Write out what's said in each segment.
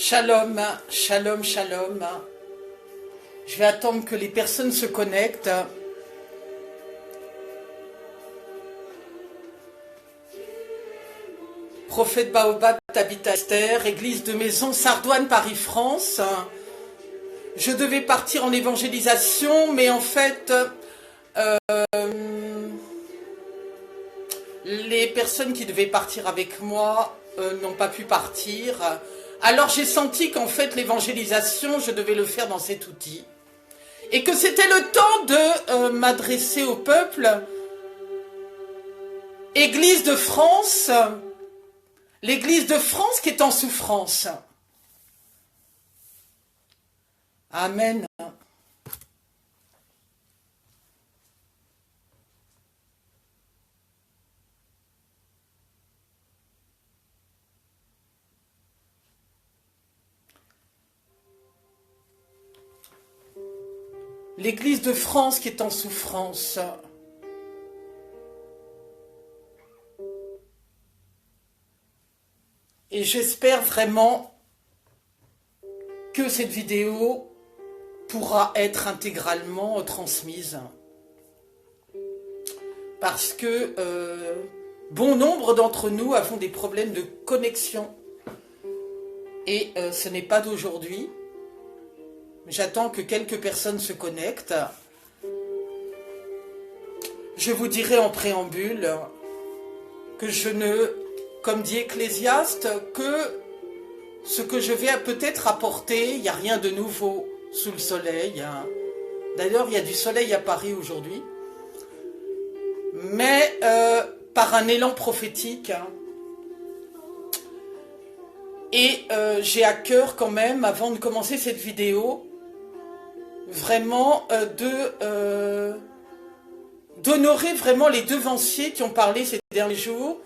Shalom, shalom, shalom. Je vais attendre que les personnes se connectent. Prophète Baobab, Tabitha Esther, église de Maison, Sardoine, Paris, France. Je devais partir en évangélisation, mais en fait, les personnes qui devaient partir avec moi n'ont pas pu partir. Alors j'ai senti qu'en fait l'évangélisation, je devais le faire dans cet outil. Et que c'était le temps de m'adresser au peuple. Église de France, l'église de France qui est en souffrance. Amen. L'église de France qui est en souffrance. Et j'espère vraiment que cette vidéo pourra être intégralement transmise. Parce que bon nombre d'entre nous avons des problèmes de connexion. Et ce n'est pas d'aujourd'hui. J'attends que quelques personnes se connectent. Je vous dirai en préambule que je ne, comme dit Ecclésiaste, que ce que je vais peut-être apporter, il n'y a rien de nouveau sous le soleil. D'ailleurs, il y a du soleil à Paris aujourd'hui. Mais par un élan prophétique. Et j'ai à cœur quand même, avant de commencer cette vidéo, vraiment d'honorer vraiment les devanciers qui ont parlé ces derniers jours,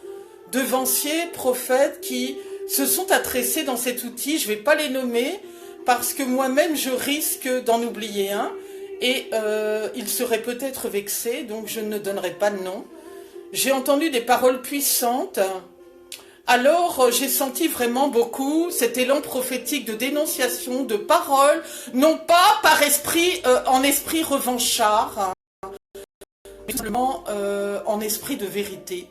devanciers, prophètes qui se sont adressés dans cet outil. Je ne vais pas les nommer parce que moi-même je risque d'en oublier un et ils seraient peut-être vexés, donc je ne donnerai pas de nom. J'ai entendu des paroles puissantes. Alors, j'ai senti vraiment beaucoup cet élan prophétique de dénonciation, de paroles, non pas par esprit, en esprit revanchard, mais simplement en esprit de vérité.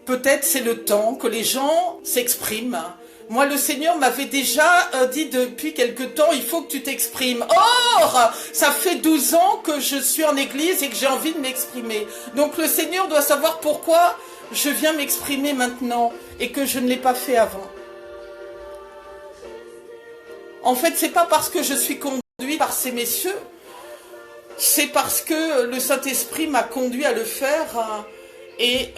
Peut-être c'est le temps que les gens s'expriment. Moi, le Seigneur m'avait déjà dit depuis quelque temps, il faut que tu t'exprimes. Or, ça fait 12 ans que je suis en église et que j'ai envie de m'exprimer. Donc, le Seigneur doit savoir pourquoi je viens m'exprimer maintenant et que je ne l'ai pas fait avant. En fait, c'est pas parce que je suis conduit par ces messieurs, c'est parce que le Saint-Esprit m'a conduit à le faire et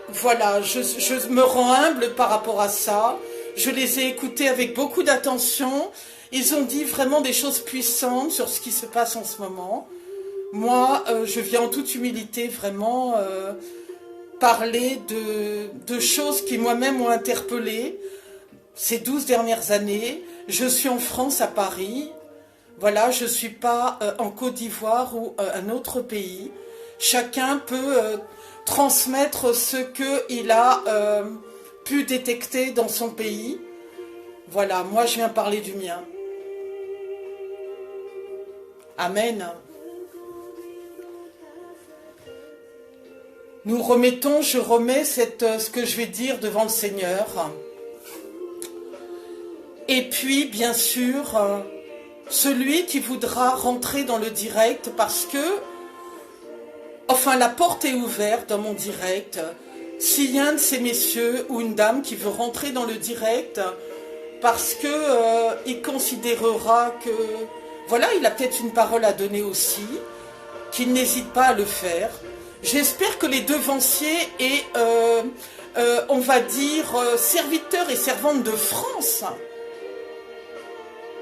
voilà, je me rends humble par rapport à ça. Je les ai écoutés avec beaucoup d'attention. Ils ont dit vraiment des choses puissantes sur ce qui se passe en ce moment. Moi, je viens en toute humilité vraiment parler de choses qui moi-même m'ont interpellée ces 12 dernières années. Je suis en France, à Paris. Voilà, je ne suis pas en Côte d'Ivoire ou un autre pays. Chacun peut transmettre ce qu'il a pu détecter dans son pays. Voilà, moi je viens parler du mien. Amen. Nous remettons, je remets ce que je vais dire devant le Seigneur. Et puis, bien sûr, celui qui voudra rentrer dans le direct parce que, enfin, la porte est ouverte dans mon direct. S'il y a un de ces messieurs ou une dame qui veut rentrer dans le direct parce que il considérera que, voilà, il a peut-être une parole à donner aussi, qu'il n'hésite pas à le faire. J'espère que les devanciers et, on va dire, serviteurs et servantes de France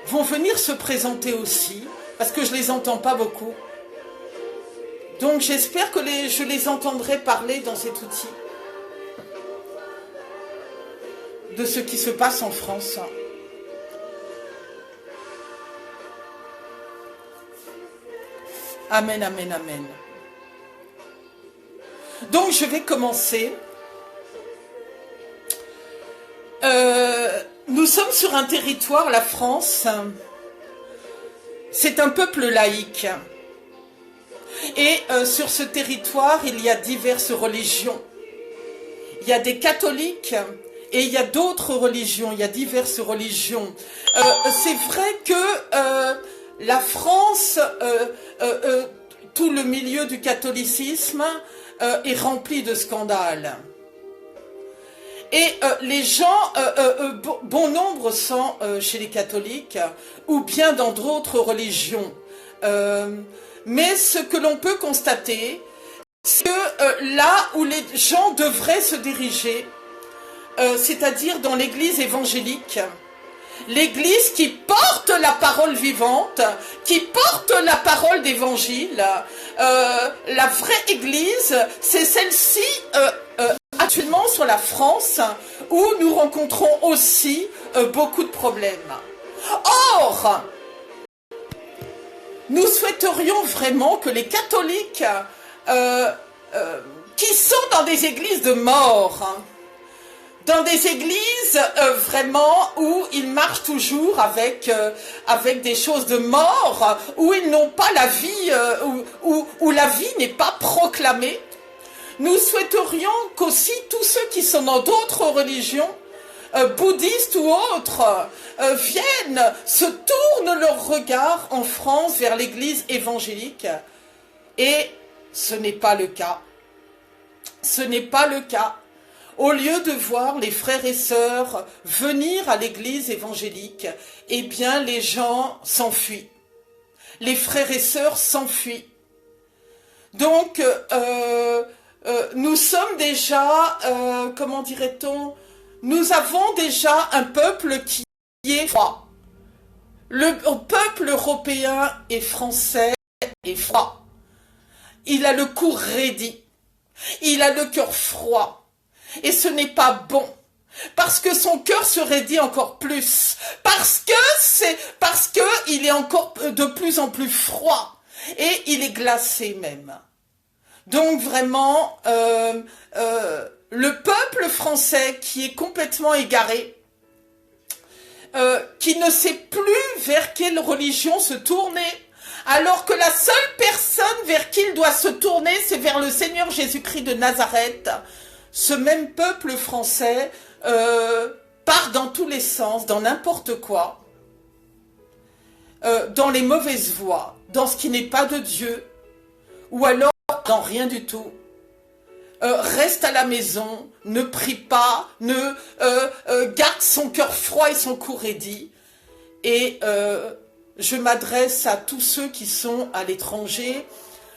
vont venir se présenter aussi, parce que je ne les entends pas beaucoup. Donc j'espère que je les entendrai parler dans cet outil de ce qui se passe en France. Amen, amen, amen. Donc je vais commencer Nous sommes sur un territoire, la France, c'est un peuple laïque. Et sur ce territoire, il y a diverses religions. Il y a des catholiques et il y a d'autres religions, il y a diverses religions. C'est vrai que la France, tout le milieu du catholicisme est rempli de scandales. Et les gens, bon nombre sont chez les catholiques ou bien dans d'autres religions. Mais ce que l'on peut constater, c'est que là où les gens devraient se diriger, c'est-à-dire dans l'église évangélique, l'église qui porte la parole vivante, qui porte la parole d'évangile, la vraie église, c'est celle-ci actuellement sur la France, où nous rencontrons aussi beaucoup de problèmes. Or, nous souhaiterions vraiment que les catholiques qui sont dans des églises de mort, dans des églises vraiment où ils marchent toujours avec des choses de mort, où ils n'ont pas la vie, où la vie n'est pas proclamée, nous souhaiterions qu'aussi tous ceux qui sont dans d'autres religions, bouddhistes ou autres, viennent, se tournent leur regard en France vers l'église évangélique. Et ce n'est pas le cas. Ce n'est pas le cas. Au lieu de voir les frères et sœurs venir à l'église évangélique, eh bien les gens s'enfuient. Les frères et sœurs s'enfuient. Donc, nous sommes déjà, comment dirait-on, nous avons déjà un peuple qui est froid. Le peuple européen et français est froid. Il a le cou raidi. Il a le cœur froid. Et ce n'est pas bon. Parce que son cœur se raidit encore plus. Parce que il est encore de plus en plus froid. Et il est glacé même. Donc vraiment, le peuple français qui est complètement égaré, qui ne sait plus vers quelle religion se tourner, alors que la seule personne vers qui il doit se tourner, c'est vers le Seigneur Jésus-Christ de Nazareth. Ce même peuple français part dans tous les sens, dans n'importe quoi, dans les mauvaises voies, dans ce qui n'est pas de Dieu, ou alors dans rien du tout. Reste à la maison, ne prie pas, garde son cœur froid et son cou raidi. Et je m'adresse à tous ceux qui sont à l'étranger.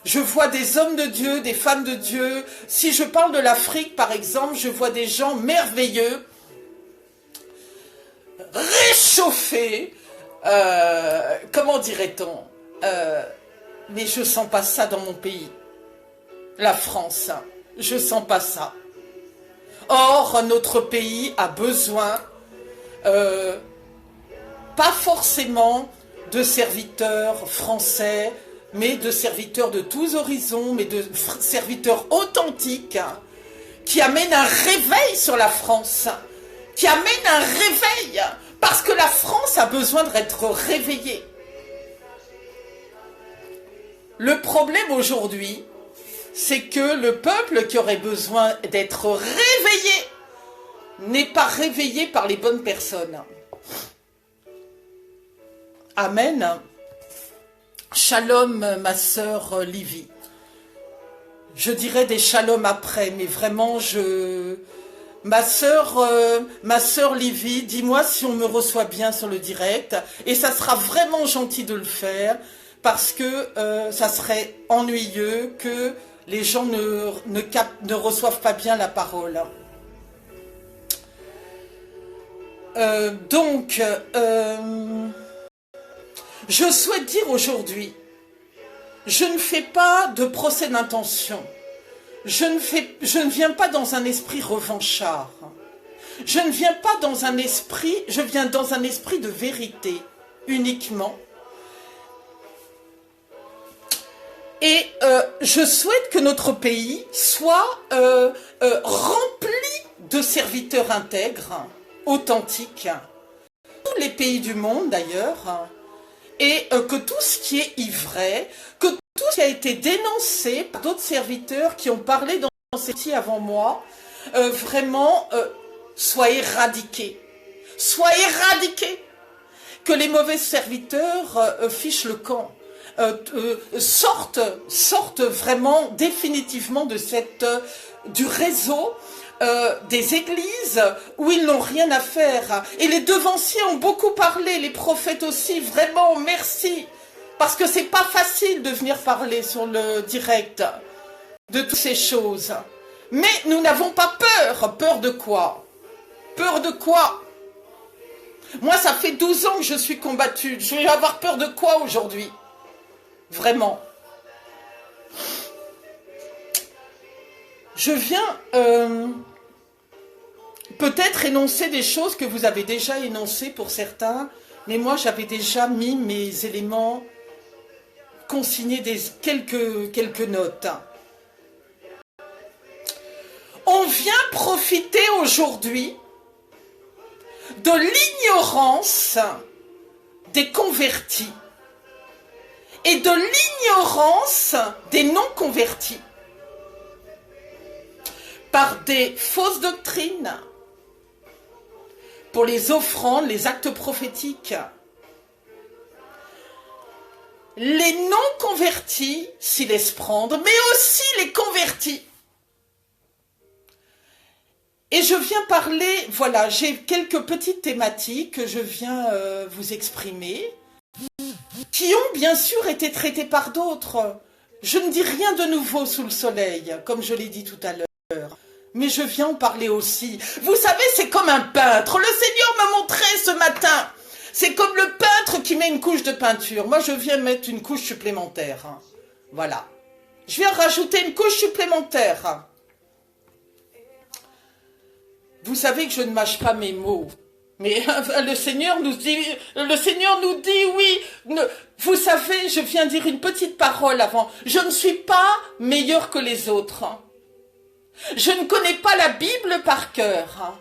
Je vois des hommes de Dieu, des femmes de Dieu. Si je parle de l'Afrique, par exemple, je vois des gens merveilleux, réchauffés, comment dirait-on, mais je sens pas ça dans mon pays, la France. Je sens pas ça. Or, notre pays a besoin, pas forcément de serviteurs français, mais de serviteurs de tous horizons, mais de serviteurs authentiques, qui amènent un réveil sur la France, qui amènent un réveil, parce que la France a besoin d'être réveillée. Le problème aujourd'hui, c'est que le peuple qui aurait besoin d'être réveillé n'est pas réveillé par les bonnes personnes. Amen. Shalom, ma sœur Livy. Je dirais des shalom après, mais vraiment, ma sœur Livy, dis-moi si on me reçoit bien sur le direct, et ça sera vraiment gentil de le faire, parce que ça serait ennuyeux que les gens ne reçoivent pas bien la parole. Je souhaite dire aujourd'hui, je ne fais pas de procès d'intention. Je ne viens pas dans un esprit revanchard. Je ne viens pas dans un esprit, je viens dans un esprit de vérité uniquement. Et je souhaite que notre pays soit rempli de serviteurs intègres, authentique, tous les pays du monde d'ailleurs, et que tout ce qui est ivraie, que tout ce qui a été dénoncé par d'autres serviteurs qui ont parlé dans ces petits avant moi, vraiment soit éradiqué. Soit éradiqué. Que les mauvais serviteurs fichent le camp. Sortent vraiment définitivement de du réseau des églises où ils n'ont rien à faire. Et les devanciers ont beaucoup parlé, les prophètes aussi, vraiment merci. Parce que c'est pas facile de venir parler sur le direct de toutes ces choses. Mais nous n'avons pas peur. Peur de quoi? Peur de quoi? Moi, ça fait 12 ans que je suis combattue. Je vais avoir peur de quoi aujourd'hui? Vraiment. Je viens peut-être énoncer des choses que vous avez déjà énoncées pour certains, mais moi, j'avais déjà mis mes éléments, consigné quelques notes. On vient profiter aujourd'hui de l'ignorance des convertis et de l'ignorance des non-convertis par des fausses doctrines, pour les offrandes, les actes prophétiques. Les non-convertis s'y laissent prendre, mais aussi les convertis. Et je viens parler, voilà, j'ai quelques petites thématiques que je viens vous exprimer, qui ont bien sûr été traitées par d'autres. Je ne dis rien de nouveau sous le soleil, comme je l'ai dit tout à l'heure, mais je viens en parler aussi. Vous savez, c'est comme un peintre. Le Seigneur m'a montré ce matin. C'est comme le peintre qui met une couche de peinture. Moi, je viens mettre une couche supplémentaire. Voilà. Je viens rajouter une couche supplémentaire. Vous savez que je ne mâche pas mes mots. Mais le Seigneur nous dit oui. Vous savez, je viens dire une petite parole avant. Je ne suis pas meilleur que les autres. Je ne connais pas la Bible par cœur.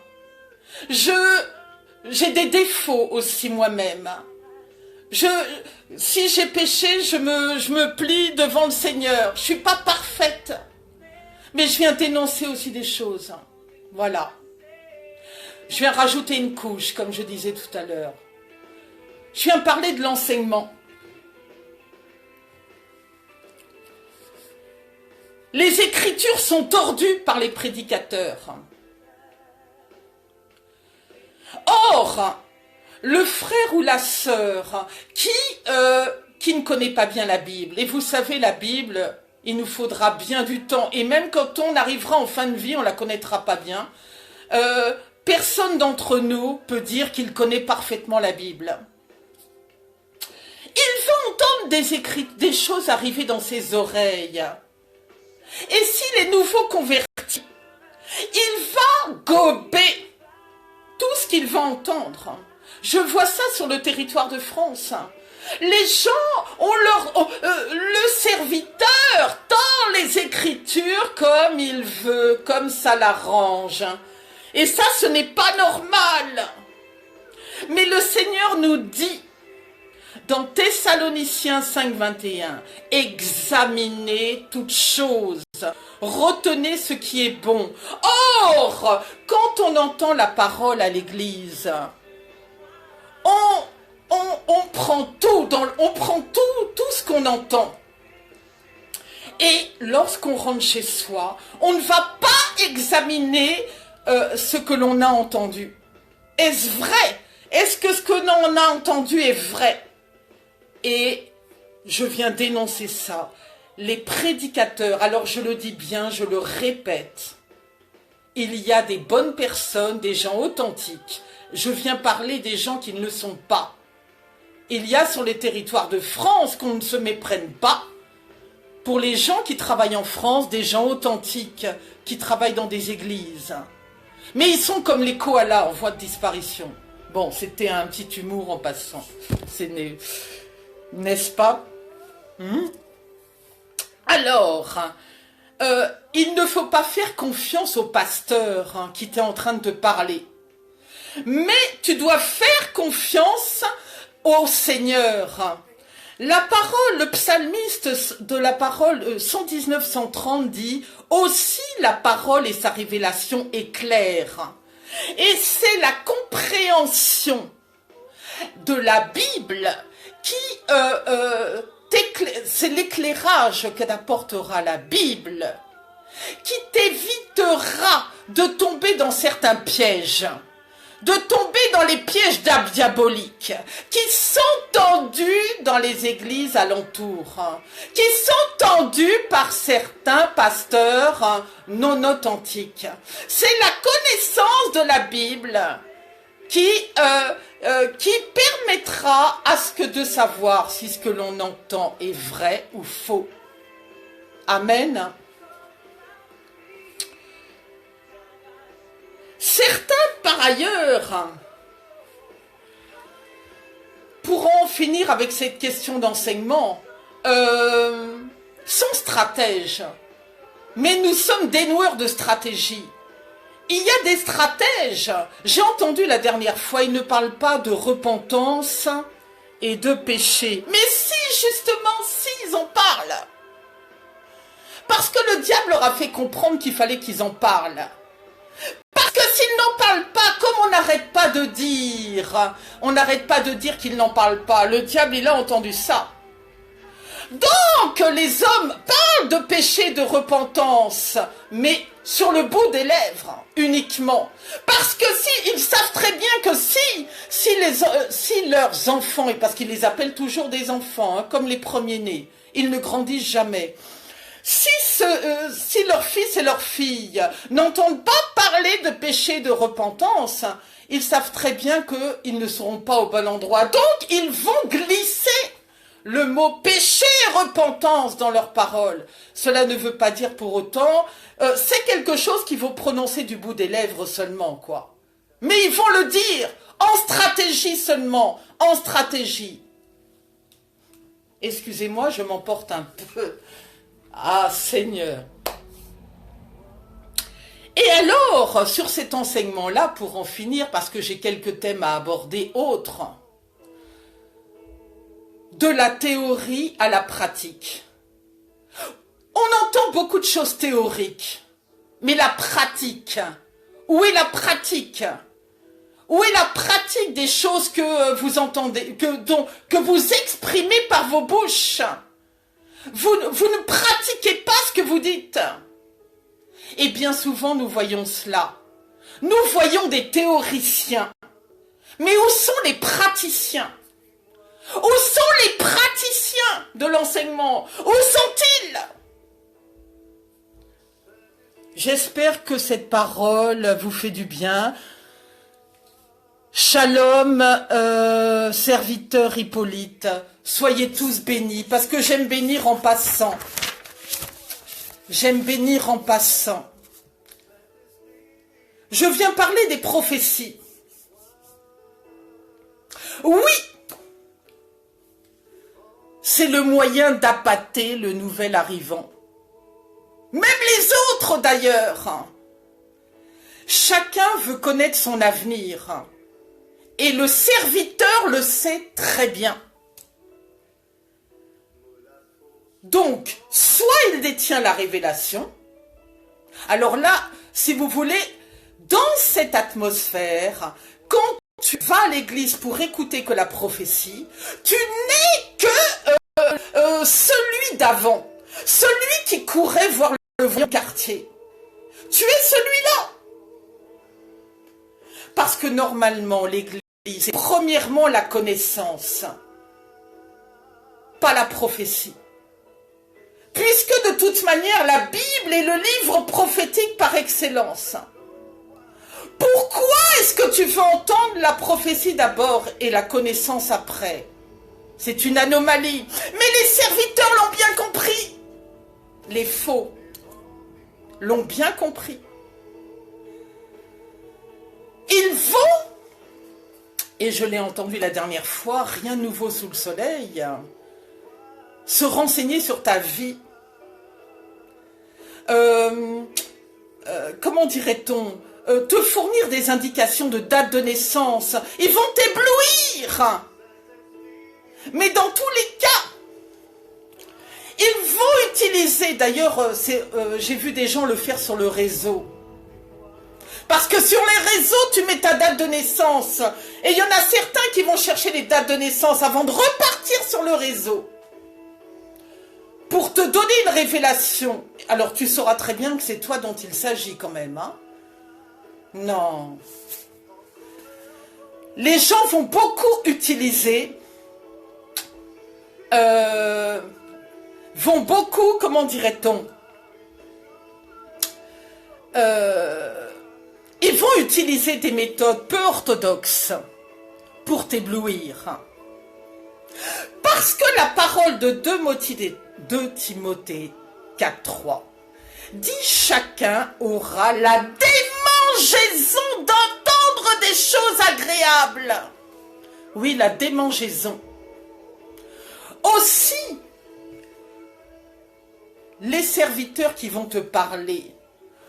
J'ai des défauts aussi moi-même. Si j'ai péché, je me plie devant le Seigneur. Je ne suis pas parfaite. Mais je viens dénoncer aussi des choses. Voilà. Je viens rajouter une couche, comme je disais tout à l'heure. Je viens parler de l'enseignement. Les Écritures sont tordues par les prédicateurs. Or, le frère ou la sœur qui ne connaît pas bien la Bible, et vous savez, la Bible, il nous faudra bien du temps, et même quand on arrivera en fin de vie, on ne la connaîtra pas bien, personne d'entre nous peut dire qu'il connaît parfaitement la Bible. Il va entendre des choses arriver dans ses oreilles. Et s'il est nouveau converti, il va gober tout ce qu'il va entendre. Je vois ça sur le territoire de France. Les gens ont le serviteur tend les Écritures comme il veut, comme ça l'arrange. Et ça, ce n'est pas normal. Mais le Seigneur nous dit, dans Thessaloniciens 5, 21, examinez toutes choses, retenez ce qui est bon. Or, quand on entend la parole à l'église, on prend tout ce qu'on entend. Et lorsqu'on rentre chez soi, on ne va pas examiner ce que l'on a entendu. Est-ce vrai? Est-ce que ce que l'on a entendu est vrai? Et je viens dénoncer ça. Les prédicateurs, alors je le dis bien, je le répète, il y a des bonnes personnes, des gens authentiques. Je viens parler des gens qui ne le sont pas. Il y a sur les territoires de France qu'on ne se méprenne pas. Pour les gens qui travaillent en France, des gens authentiques, qui travaillent dans des églises. Mais ils sont comme les koalas en voie de disparition. Bon, c'était un petit humour en passant. N'est-ce pas? Alors, il ne faut pas faire confiance au pasteur qui était en train de te parler. Mais tu dois faire confiance au Seigneur. La parole, le psalmiste de la parole 119-130 dit « Aussi la parole et sa révélation est claire ». Et c'est la compréhension de la Bible qui... c'est l'éclairage que t'apportera la Bible qui t'évitera de tomber dans certains pièges, de tomber dans les pièges diaboliques qui sont tendus dans les églises alentours, qui sont tendus par certains pasteurs non authentiques. C'est la connaissance de la Bible qui permettra à ce que de savoir si ce que l'on entend est vrai ou faux. Amen. Certains, par ailleurs, pourront finir avec cette question d'enseignement, sont stratèges. Mais nous sommes dénoueurs de stratégie. Il y a des stratèges. J'ai entendu la dernière fois, ils ne parlent pas de repentance et de péché. Mais si, justement, si, ils en parlent. Parce que le diable leur a fait comprendre qu'il fallait qu'ils en parlent. Parce que s'ils n'en parlent pas, comme on n'arrête pas de dire qu'ils n'en parlent pas, le diable, il a entendu ça. Donc, les hommes parlent de péché, de repentance, mais sur le bout des lèvres, uniquement. Parce que ils savent très bien que si leurs enfants, et parce qu'ils les appellent toujours des enfants, comme les premiers-nés, ils ne grandissent jamais. Si leurs fils et leurs filles n'entendent pas parler de péché, de repentance, ils savent très bien qu'ils ne seront pas au bon endroit. Donc, ils vont glisser le mot péché et repentance dans leurs paroles. Cela ne veut pas dire pour autant, c'est quelque chose qu'ils vont prononcer du bout des lèvres seulement, quoi. Mais ils vont le dire en stratégie seulement, en stratégie. Excusez-moi, je m'emporte un peu. Ah, Seigneur. Et alors, sur cet enseignement-là, pour en finir, parce que j'ai quelques thèmes à aborder autres, de la théorie à la pratique. On entend beaucoup de choses théoriques, mais la pratique, où est la pratique? Où est la pratique des choses que vous entendez, que vous exprimez par vos bouches? Vous ne pratiquez pas ce que vous dites. Et bien souvent, nous voyons cela. Nous voyons des théoriciens. Mais où sont les praticiens? Où sont les praticiens de l'enseignement? Où sont-ils? J'espère que cette parole vous fait du bien. Shalom, serviteur Hippolyte. Soyez tous bénis, parce que j'aime bénir en passant. J'aime bénir en passant. Je viens parler des prophéties. Oui, c'est le moyen d'appâter le nouvel arrivant. Même les autres d'ailleurs. Chacun veut connaître son avenir. Et le serviteur le sait très bien. Donc, soit il détient la révélation. Alors là, si vous voulez, dans cette atmosphère, quand tu vas à l'église pour écouter que la prophétie, tu n'es que celui d'avant, celui qui courait voir le vieux quartier. Tu es celui-là. Parce que normalement, l'église, c'est premièrement la connaissance, pas la prophétie. Puisque de toute manière, la Bible est le livre prophétique par excellence. Pourquoi est-ce que tu veux entendre la prophétie d'abord et la connaissance après? C'est une anomalie. Mais les serviteurs l'ont bien compris. Les faux l'ont bien compris. Ils vont, et je l'ai entendu la dernière fois, rien de nouveau sous le soleil, se renseigner sur ta vie. Comment dirait-on, te fournir des indications de date de naissance. Ils vont t'éblouir. Mais dans tous les cas, ils vont utiliser, d'ailleurs, j'ai vu des gens le faire sur le réseau. Parce que sur les réseaux, tu mets ta date de naissance. Et il y en a certains qui vont chercher les dates de naissance avant de repartir sur le réseau. Pour te donner une révélation. Alors tu sauras très bien que c'est toi dont il s'agit quand même, hein. Non. Les gens vont beaucoup utiliser, comment dirait-on, ils vont utiliser des méthodes peu orthodoxes pour t'éblouir. Parce que la parole de 2 Timothée 4.3 dit chacun aura la démangeaison d'entendre des choses agréables. Oui, la démangeaison. Aussi, les serviteurs qui vont te parler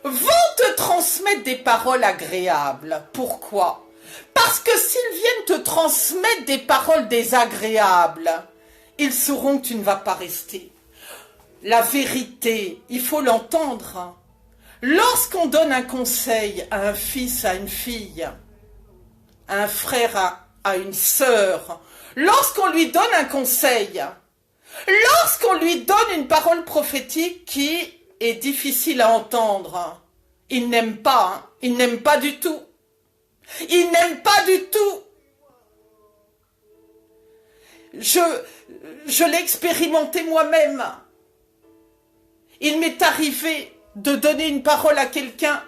vont te transmettre des paroles agréables. Pourquoi? Parce que s'ils viennent te transmettre des paroles désagréables, ils sauront que tu ne vas pas rester. La vérité, il faut l'entendre. Lorsqu'on donne un conseil à un fils, à une fille, à un frère, à une sœur, lorsqu'on lui donne un conseil, lorsqu'on lui donne une parole prophétique qui est difficile à entendre, il n'aime pas, hein, il n'aime pas du tout. Il n'aime pas du tout. Je l'ai expérimenté moi-même. Il m'est arrivé de donner une parole à quelqu'un,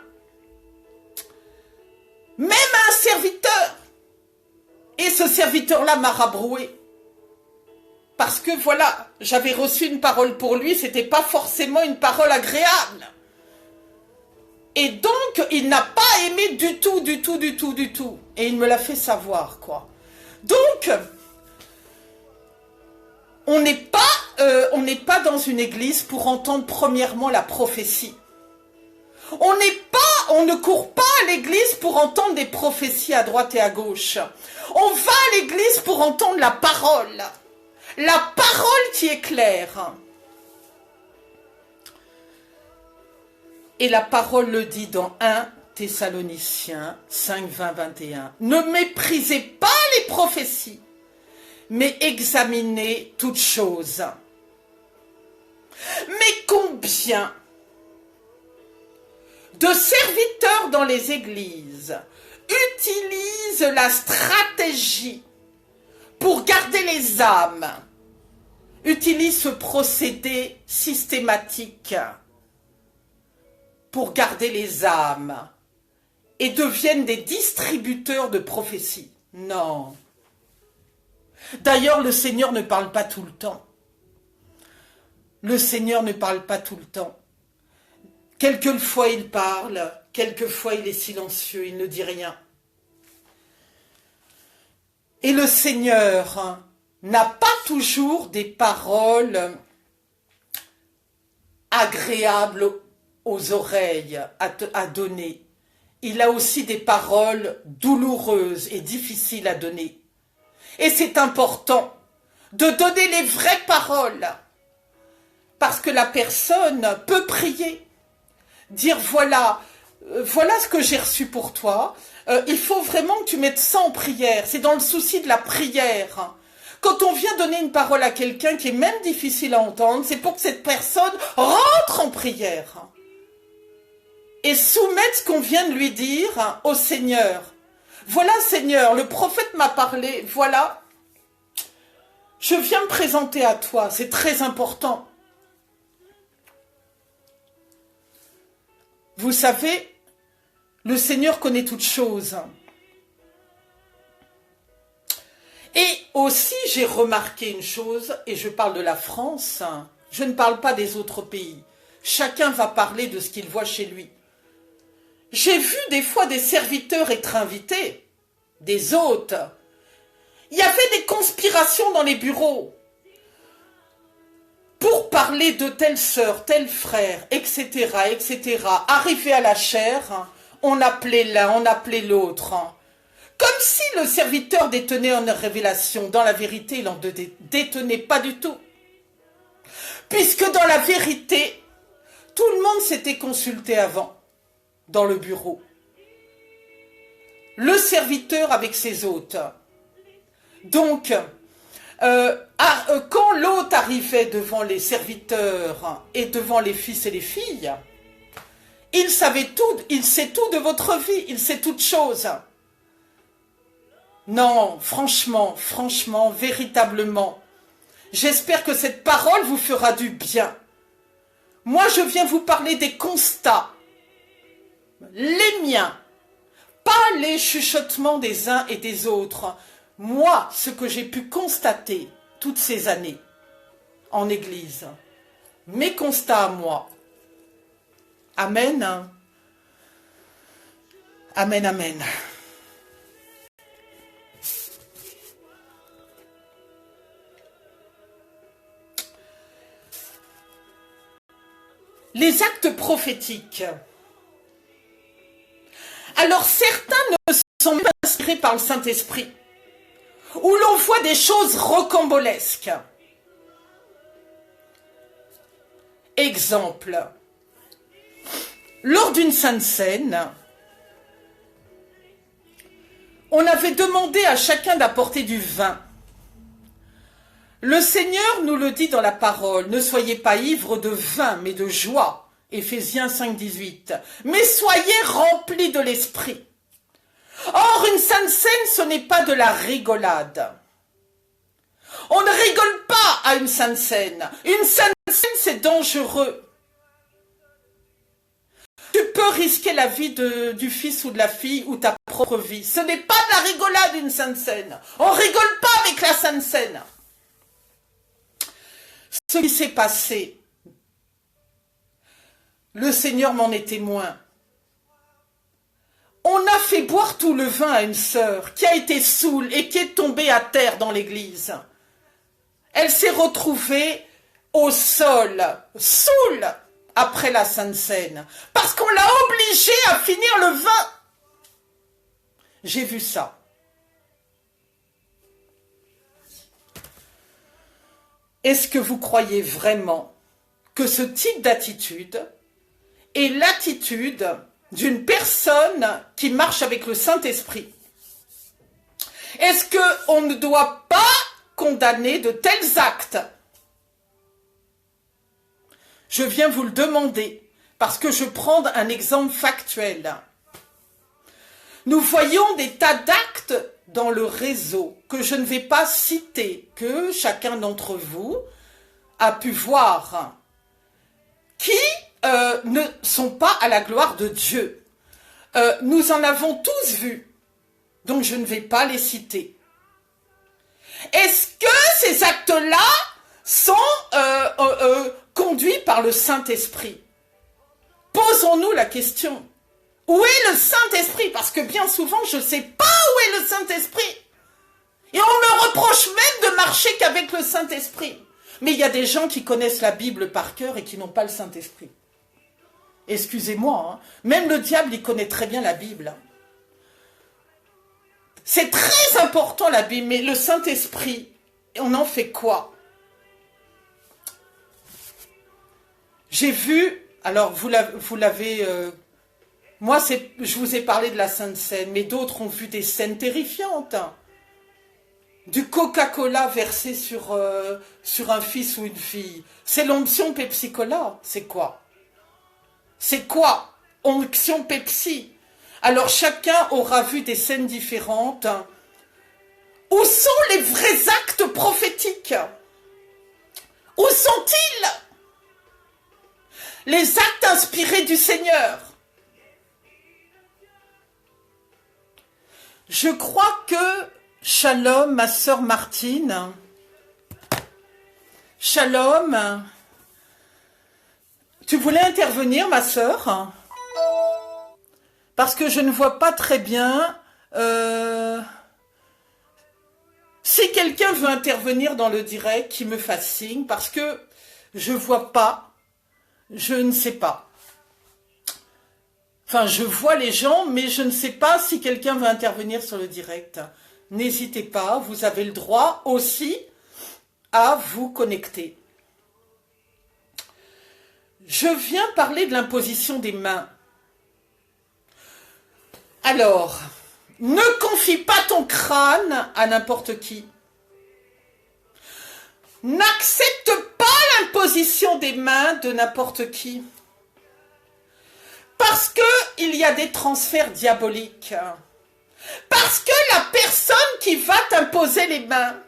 même à un serviteur. Et ce serviteur-là m'a rabroué. Parce que voilà, j'avais reçu une parole pour lui, c'était pas forcément une parole agréable. Et donc, il n'a pas aimé du tout, du tout, du tout, du tout. Et il me l'a fait savoir, quoi. Donc, on n'est pas dans une église pour entendre premièrement la prophétie. On ne court pas à l'église pour entendre des prophéties à droite et à gauche. On va à l'église pour entendre la parole. La parole qui est claire. Et la parole le dit dans 1 Thessaloniciens 5, 20, 21. Ne méprisez pas les prophéties, mais examinez toutes choses. Mais combien de serviteurs dans les églises utilisent la stratégie pour garder les âmes, utilisent ce procédé systématique pour garder les âmes et deviennent des distributeurs de prophéties. Non. D'ailleurs, le Seigneur ne parle pas tout le temps. Le Seigneur ne parle pas tout le temps. Quelquefois il parle, quelquefois il est silencieux, il ne dit rien. Et le Seigneur n'a pas toujours des paroles agréables aux oreilles à donner. Il a aussi des paroles douloureuses et difficiles à donner. Et c'est important de donner les vraies paroles. Parce que la personne peut prier. Dire voilà ce que j'ai reçu pour toi. Il faut vraiment que tu mettes ça en prière. C'est dans le souci de la prière. Quand on vient donner une parole à quelqu'un qui est même difficile à entendre, c'est pour que cette personne rentre en prière. Et soumettre ce qu'on vient de lui dire au Seigneur. Voilà Seigneur, le prophète m'a parlé, voilà. Je viens me présenter à toi, c'est très important. Vous savez, le Seigneur connaît toutes choses. Et aussi, j'ai remarqué une chose, et je parle de la France, je ne parle pas des autres pays. Chacun va parler de ce qu'il voit chez lui. J'ai vu des fois des serviteurs être invités, des hôtes. Il y avait des conspirations dans les bureaux pour parler de telle sœur, tel frère, etc., etc. Arrivé à la chaire, on appelait l'un, on appelait l'autre. Comme si le serviteur détenait une révélation. Dans la vérité, il n'en détenait pas du tout. Puisque dans la vérité, tout le monde s'était consulté avant, dans le bureau. Le serviteur avec ses hôtes. Donc, quand l'hôte arrivait devant les serviteurs et devant les fils et les filles, il savait tout, il sait tout de votre vie, il sait toutes choses. Non, franchement, véritablement, j'espère que cette parole vous fera du bien. Moi, je viens vous parler des constats, les miens, pas les chuchotements des uns et des autres. Moi, ce que j'ai pu constater toutes ces années en Église, mes constats à moi. Amen. Amen, amen. Les actes prophétiques. Alors certains ne sont pas inspirés par le Saint-Esprit, où l'on voit des choses rocambolesques. Exemple, lors d'une sainte scène, on avait demandé à chacun d'apporter du vin. Le Seigneur nous le dit dans la parole, ne soyez pas ivres de vin, mais de joie. Éphésiens 5, 18. Mais soyez remplis de l'esprit. Or, une sainte scène, ce n'est pas de la rigolade. On ne rigole pas à une sainte scène. Une sainte scène, c'est dangereux. Tu peux risquer la vie du fils ou de la fille ou ta propre vie. Ce n'est pas de la rigolade, une sainte scène. On rigole pas avec la sainte scène. Ce qui s'est passé, le Seigneur m'en est témoin. On a fait boire tout le vin à une sœur qui a été saoule et qui est tombée à terre dans l'église. Elle s'est retrouvée au sol, saoule, après la Sainte Seine, parce qu'on l'a obligée à finir le vin. J'ai vu ça. Est-ce que vous croyez vraiment que ce type d'attitude est l'attitude d'une personne qui marche avec le Saint-Esprit? Est-ce qu'on ne doit pas condamner de tels actes? Je viens vous le demander, parce que je prends un exemple factuel. Nous voyons des tas d'actes dans le réseau que je ne vais pas citer, que chacun d'entre vous a pu voir, qui ne sont pas à la gloire de Dieu. Nous en avons tous vu, donc je ne vais pas les citer. Est-ce que ces actes-là sont conduits par le Saint-Esprit? Posons-nous la question. Où est le Saint-Esprit? Parce que bien souvent, je ne sais pas où est le Saint-Esprit. Et on me reproche même de marcher qu'avec le Saint-Esprit. Mais il y a des gens qui connaissent la Bible par cœur et qui n'ont pas le Saint-Esprit. Excusez-moi, hein. Même le diable, il connaît très bien la Bible. C'est très important la Bible, mais le Saint-Esprit, on en fait quoi? J'ai vu, alors vous l'avez... moi, je vous ai parlé de la Sainte Seine, mais d'autres ont vu des scènes terrifiantes. Du Coca-Cola versé sur un fils ou une fille. C'est l'onction Pepsi-Cola. C'est quoi? C'est quoi? Onction Pepsi. Alors chacun aura vu des scènes différentes. Où sont les vrais actes prophétiques? Où sont-ils? Les actes inspirés du Seigneur. Je crois que, Shalom, ma sœur Martine, Shalom, tu voulais intervenir, ma sœur? Parce que je ne vois pas très bien. Si quelqu'un veut intervenir dans le direct, qui me fasse signe, parce que je ne vois pas, je ne sais pas. Enfin, je vois les gens, mais je ne sais pas si quelqu'un veut intervenir sur le direct. N'hésitez pas, vous avez le droit aussi à vous connecter. Je viens parler de l'imposition des mains. Alors, ne confie pas ton crâne à n'importe qui. N'accepte pas l'imposition des mains de n'importe qui. Parce qu'il y a des transferts diaboliques. Parce que la personne qui va t'imposer les mains,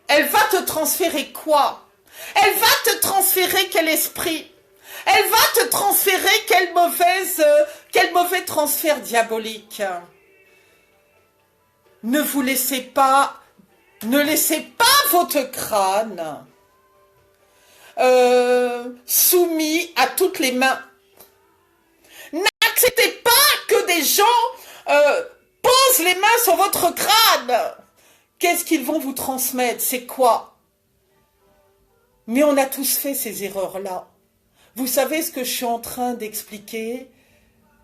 elle va te transférer quoi? Elle va te transférer quel esprit? Elle va te transférer quel mauvais transfert diabolique? Ne laissez pas votre crâne soumis à toutes les mains. N'acceptez pas que des gens posent les mains sur votre crâne. Qu'est-ce qu'ils vont vous transmettre? C'est quoi? Mais on a tous fait ces erreurs-là. Vous savez ce que je suis en train d'expliquer?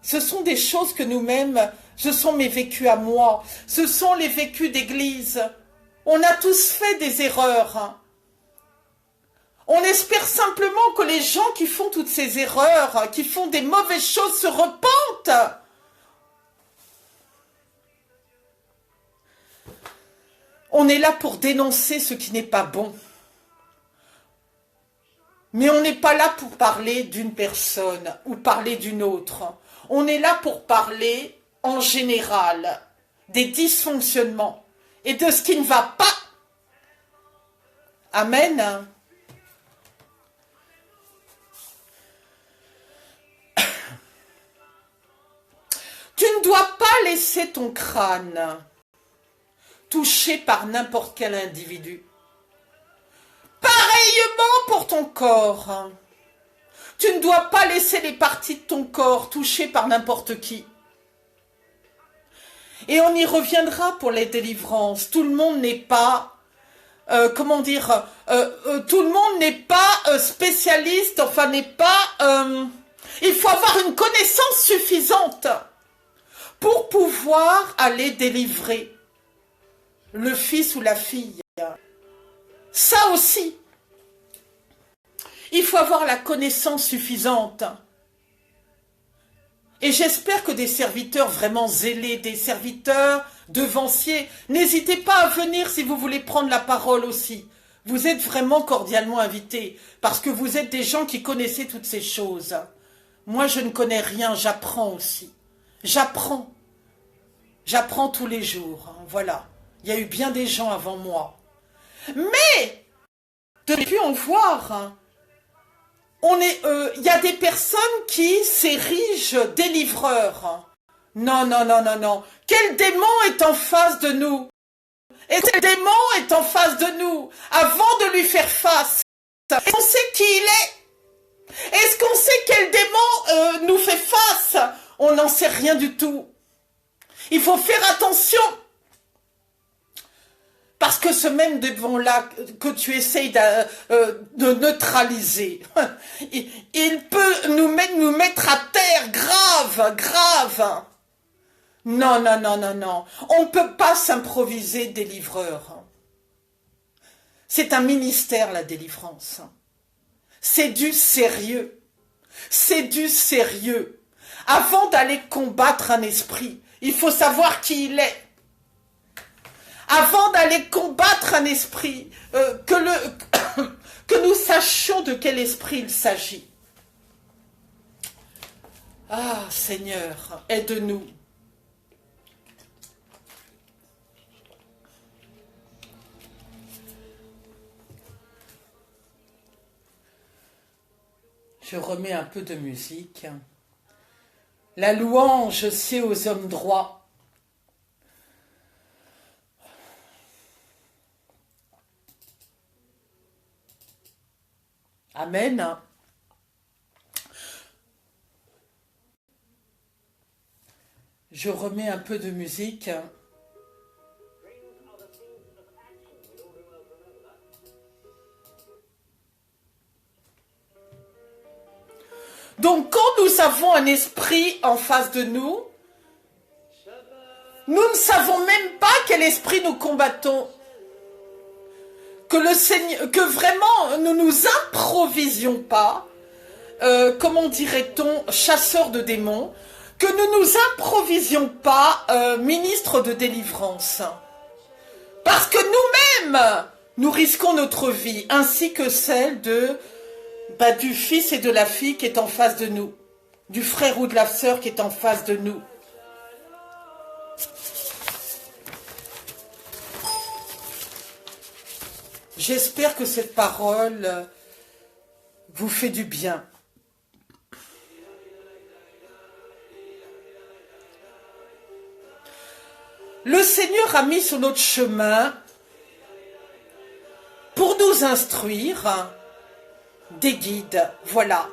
Ce sont des choses que nous-mêmes, ce sont mes vécus à moi, ce sont les vécus d'église. On a tous fait des erreurs. On espère simplement que les gens qui font toutes ces erreurs, qui font des mauvaises choses, se repentent. On est là pour dénoncer ce qui n'est pas bon. Mais on n'est pas là pour parler d'une personne ou parler d'une autre. On est là pour parler en général des dysfonctionnements et de ce qui ne va pas. Amen. Tu ne dois pas laisser ton crâne touché par n'importe quel individu. Pareillement pour ton corps. Tu ne dois pas laisser les parties de ton corps touchées par n'importe qui. Et on y reviendra pour les délivrances. Tout le monde n'est pas, tout le monde n'est pas spécialiste, enfin n'est pas... il faut avoir une connaissance suffisante pour pouvoir aller délivrer le fils ou la fille. Ça aussi. Il faut avoir la connaissance suffisante. Et j'espère que des serviteurs vraiment zélés, des serviteurs devanciers, n'hésitez pas à venir si vous voulez prendre la parole aussi. Vous êtes vraiment cordialement invités, parce que vous êtes des gens qui connaissez toutes ces choses. Moi, je ne connais rien, j'apprends aussi. J'apprends. J'apprends tous les jours, hein, voilà. Il y a eu bien des gens avant moi. Mais, depuis en voir... hein, y a des personnes qui s'érigent délivreurs. Non, non, non, non, non. Quel démon est en face de nous? Et ce démon est en face de nous. Avant de lui faire face, est-ce qu'on sait qui il est? Est-ce qu'on sait quel démon nous fait face? On n'en sait rien du tout. Il faut faire attention. Parce que ce même démon-là que tu essayes de neutraliser, il peut nous mettre à terre grave, grave. Non, non, non, non, non. On ne peut pas s'improviser délivreur. C'est un ministère, la délivrance. C'est du sérieux. C'est du sérieux. Avant d'aller combattre un esprit, il faut savoir qui il est. Avant d'aller combattre un esprit, que nous sachions de quel esprit il s'agit. Ah, Seigneur, aide-nous. Je remets un peu de musique. La louange, c'est aux hommes droits. Amen. Je remets un peu de musique. Donc quand nous avons un esprit en face de nous, nous ne savons même pas quel esprit nous combattons. Que le Seigneur, que vraiment nous nous improvisions pas, comment dirait-on, chasseurs de démons, que nous nous improvisions pas ministres de délivrance. Parce que nous-mêmes, nous risquons notre vie, ainsi que celle du fils et de la fille qui est en face de nous, du frère ou de la sœur qui est en face de nous. J'espère que cette parole vous fait du bien. Le Seigneur a mis sur notre chemin, pour nous instruire, des guides, voilà.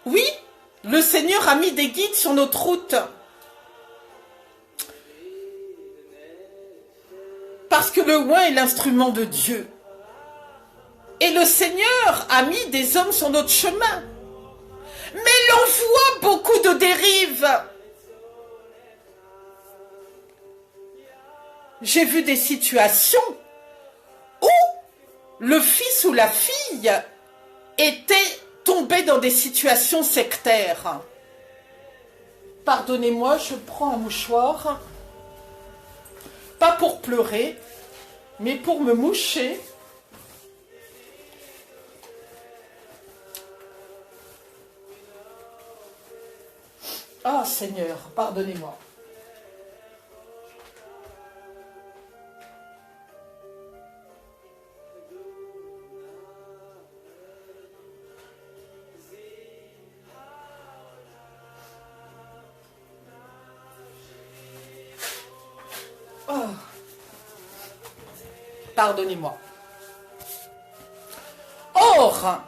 Oui, le Seigneur a mis des guides sur notre route. Parce que le oint est l'instrument de Dieu. Et le Seigneur a mis des hommes sur notre chemin. Mais l'on voit beaucoup de dérives. J'ai vu des situations où le fils ou la fille était tombé dans des situations sectaires. Pardonnez-moi, je prends un mouchoir. Pas pour pleurer, mais pour me moucher. Ah Seigneur, pardonnez-moi. Oh. Pardonnez-moi. Or,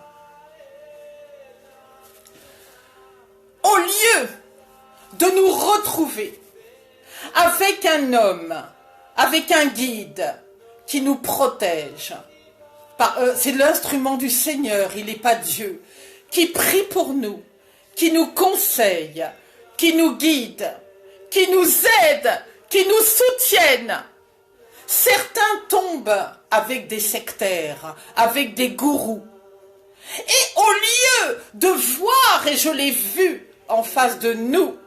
au lieu de nous retrouver avec un homme, avec un guide qui nous protège, c'est l'instrument du Seigneur, il n'est pas Dieu, qui prie pour nous, qui nous conseille, qui nous guide, qui nous aide, qui nous soutiennent. Certains tombent avec des sectaires, avec des gourous. Et au lieu de voir, et je l'ai vu en face de nous,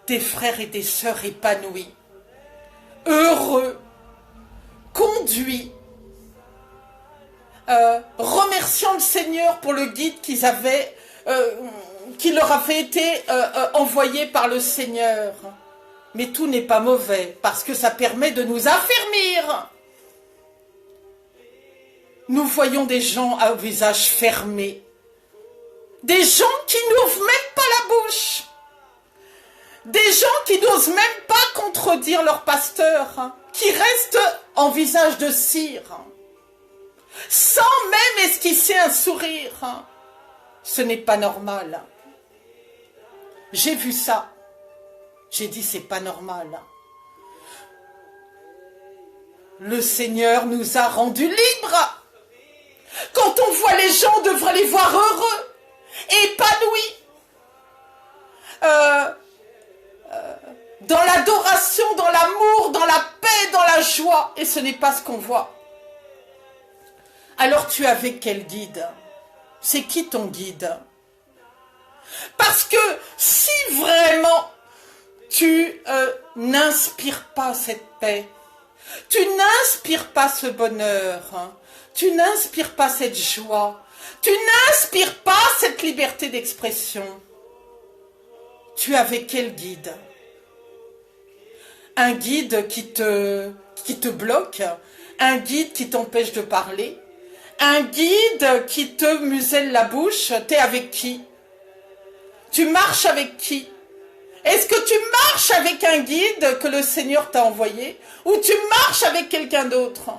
des frères et des sœurs épanouis, heureux, conduits, remerciant le Seigneur pour le guide qui leur avait été envoyé par le Seigneur. Mais tout n'est pas mauvais, parce que ça permet de nous affermir. Nous voyons des gens à visage fermé, des gens qui n'ouvrent même pas la bouche, des gens qui n'osent même pas contredire leur pasteur, qui restent en visage de cire, sans même esquisser un sourire. Ce n'est pas normal. J'ai vu ça. J'ai dit, c'est pas normal. Le Seigneur nous a rendus libres. Quand on voit les gens, on devrait les voir heureux, épanouis, dans l'adoration, dans l'amour, dans la paix, dans la joie. Et ce n'est pas ce qu'on voit. Alors tu es avec quel guide? C'est qui ton guide? Parce que si vraiment tu n'inspires pas cette paix, tu n'inspires pas ce bonheur, tu n'inspires pas cette joie, tu n'inspires pas cette liberté d'expression, tu es avec quel guide? Un guide qui te bloque, un guide qui t'empêche de parler, un guide qui te muselle la bouche, t'es avec qui? Tu marches avec qui? Est-ce que tu marches avec un guide que le Seigneur t'a envoyé ou tu marches avec quelqu'un d'autre?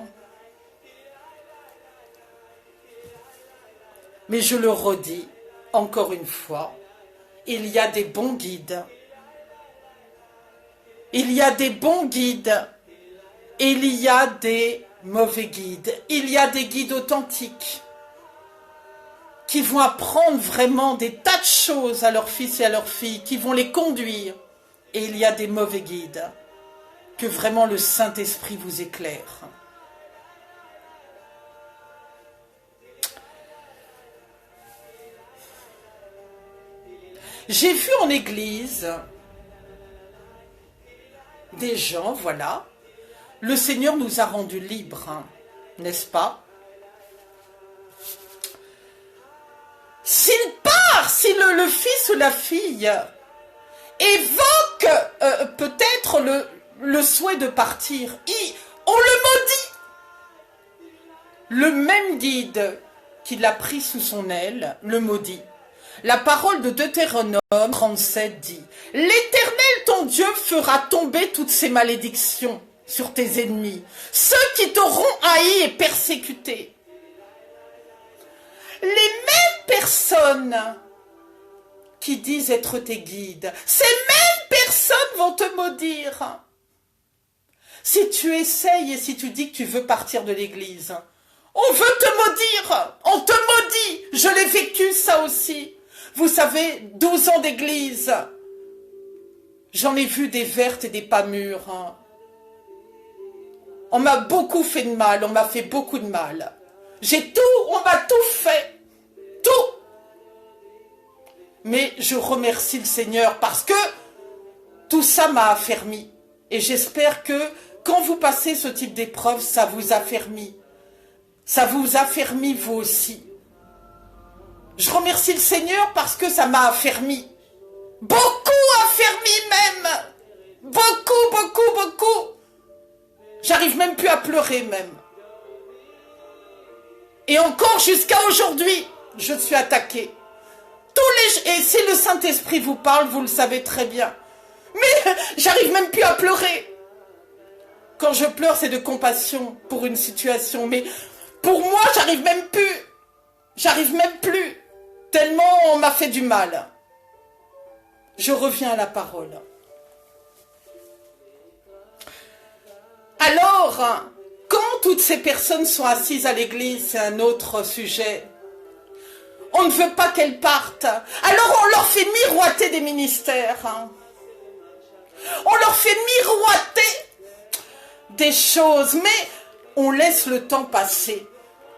Mais je le redis encore une fois, il y a des bons guides. Il y a des bons guides. Il y a des mauvais guides. Il y a des guides authentiques qui vont apprendre vraiment des tas de choses à leurs fils et à leurs filles, qui vont les conduire. Et il y a des mauvais guides. Que vraiment le Saint-Esprit vous éclaire. J'ai vu en église des gens, voilà, le Seigneur nous a rendus libres, hein, n'est-ce pas? S'il part, si le fils ou la fille évoque peut-être le souhait de partir, on le maudit. Le même guide qui l'a pris sous son aile, le maudit. La parole de Deutéronome 37 dit « L'Éternel ton Dieu fera tomber toutes ces malédictions sur tes ennemis, ceux qui t'auront haï et persécuté. » Les mêmes personnes qui disent être tes guides, ces mêmes personnes vont te maudire. Si tu essayes et si tu dis que tu veux partir de l'église, on veut te maudire, on te maudit. Je l'ai vécu ça aussi. Vous savez, 12 ans d'église, j'en ai vu des vertes et des pas mûres. Hein. On m'a beaucoup fait de mal, on m'a fait beaucoup de mal. On m'a tout fait, tout. Mais je remercie le Seigneur parce que tout ça m'a affermi. Et j'espère que quand vous passez ce type d'épreuve, ça vous affermit. Ça vous affermit vous aussi. Je remercie le Seigneur parce que ça m'a affermi. Beaucoup affermi même. Beaucoup, beaucoup, beaucoup. J'arrive même plus à pleurer même. Et encore jusqu'à aujourd'hui, je suis attaquée. Et si le Saint-Esprit vous parle, vous le savez très bien. Mais j'arrive même plus à pleurer. Quand je pleure, c'est de compassion pour une situation. Mais pour moi, j'arrive même plus. J'arrive même plus. Tellement on m'a fait du mal. Je reviens à la parole. Alors, quand toutes ces personnes sont assises à l'église, c'est un autre sujet. On ne veut pas qu'elles partent. Alors on leur fait miroiter des ministères. On leur fait miroiter des choses, mais on laisse le temps passer.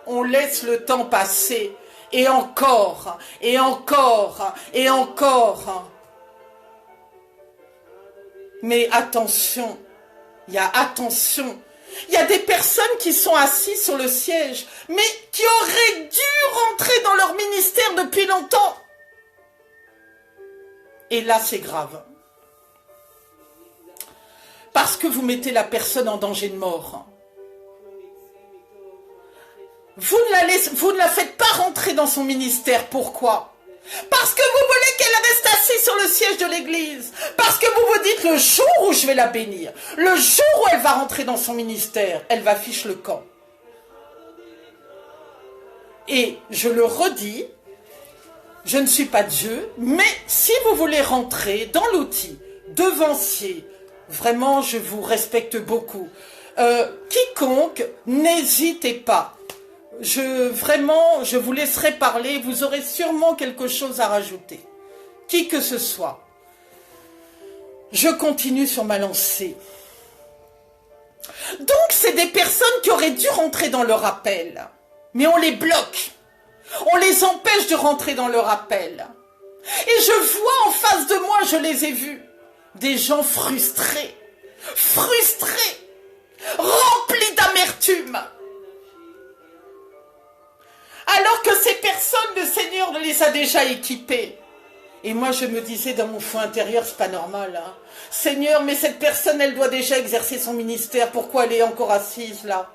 On laisse le temps passer. Et encore, et encore, et encore. Mais attention, il y a attention. Il y a des personnes qui sont assises sur le siège, mais qui auraient dû rentrer dans leur ministère depuis longtemps. Et là, c'est grave. Parce que vous mettez la personne en danger de mort. Vous ne la faites pas rentrer dans son ministère. Pourquoi? Parce que vous voulez qu'elle reste assise sur le siège de l'église. Parce que vous vous dites, le jour où je vais la bénir, le jour où elle va rentrer dans son ministère, elle va fiche le camp. Et je le redis, je ne suis pas Dieu, mais si vous voulez rentrer dans l'outil devancier, vraiment je vous respecte beaucoup. Quiconque, n'hésitez pas. Je vous laisserai parler, vous aurez sûrement quelque chose à rajouter. Qui que ce soit. Je continue sur ma lancée. Donc, c'est des personnes qui auraient dû rentrer dans leur appel. Mais on les bloque. On les empêche de rentrer dans leur appel. Et je vois en face de moi, je les ai vus, des gens frustrés. Frustrés. Remplis d'amertume. Alors que ces personnes, le Seigneur les a déjà équipées. Et moi, je me disais dans mon fond intérieur, c'est pas normal. Hein. Seigneur, mais cette personne, elle doit déjà exercer son ministère. Pourquoi elle est encore assise là?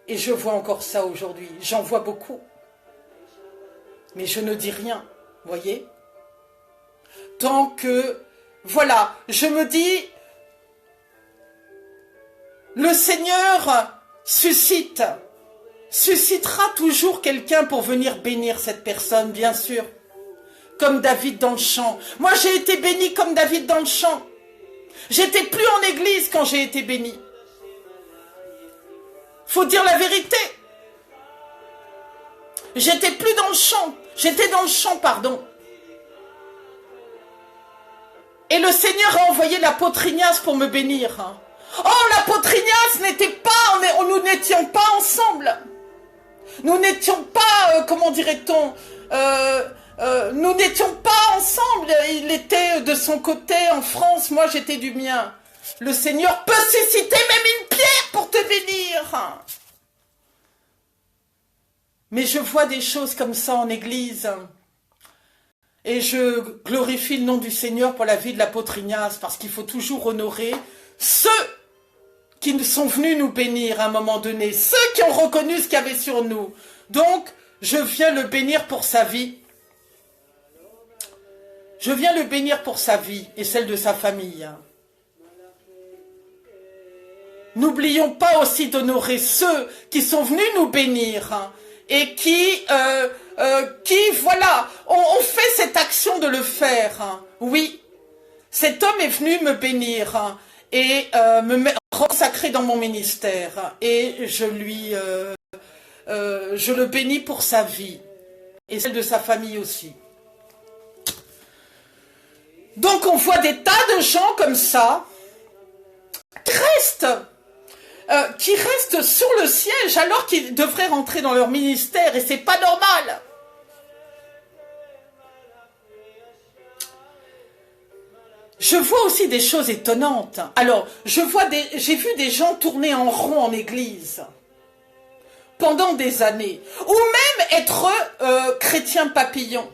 Et je vois encore ça aujourd'hui. J'en vois beaucoup. Mais je ne dis rien, voyez? Tant que, voilà, je me dis, le Seigneur suscitera toujours quelqu'un pour venir bénir cette personne, bien sûr. Comme David dans le champ. Moi, j'ai été béni comme David dans le champ. J'étais plus en église quand j'ai été béni. Faut dire la vérité. J'étais plus dans le champ. J'étais dans le champ, pardon. Et le Seigneur a envoyé l'apôtre Ignace pour me bénir. Oh, l'apôtre Ignace n'était pas, nous n'étions pas ensemble. Nous n'étions pas, comment dirait-on, nous n'étions pas ensemble. Il était de son côté en France, moi j'étais du mien. Le Seigneur peut susciter même une pierre pour te bénir. Mais je vois des choses comme ça en église. Et je glorifie le nom du Seigneur pour la vie de l'apôtre Ignace, parce qu'il faut toujours honorer ceux qui sont venus nous bénir à un moment donné, ceux qui ont reconnu ce qu'il y avait sur nous. Donc, je viens le bénir pour sa vie. Je viens le bénir pour sa vie et celle de sa famille. N'oublions pas aussi d'honorer ceux qui sont venus nous bénir et qui, voilà, ont fait cette action de le faire. Oui, cet homme est venu me bénir et me consacrer dans mon ministère. Et je le bénis pour sa vie et celle de sa famille aussi. Donc on voit des tas de gens comme ça qui restent sur le siège alors qu'ils devraient rentrer dans leur ministère, et c'est pas normal. Je vois aussi des choses étonnantes. Alors, j'ai vu des gens tourner en rond en église pendant des années, ou même être chrétien papillon.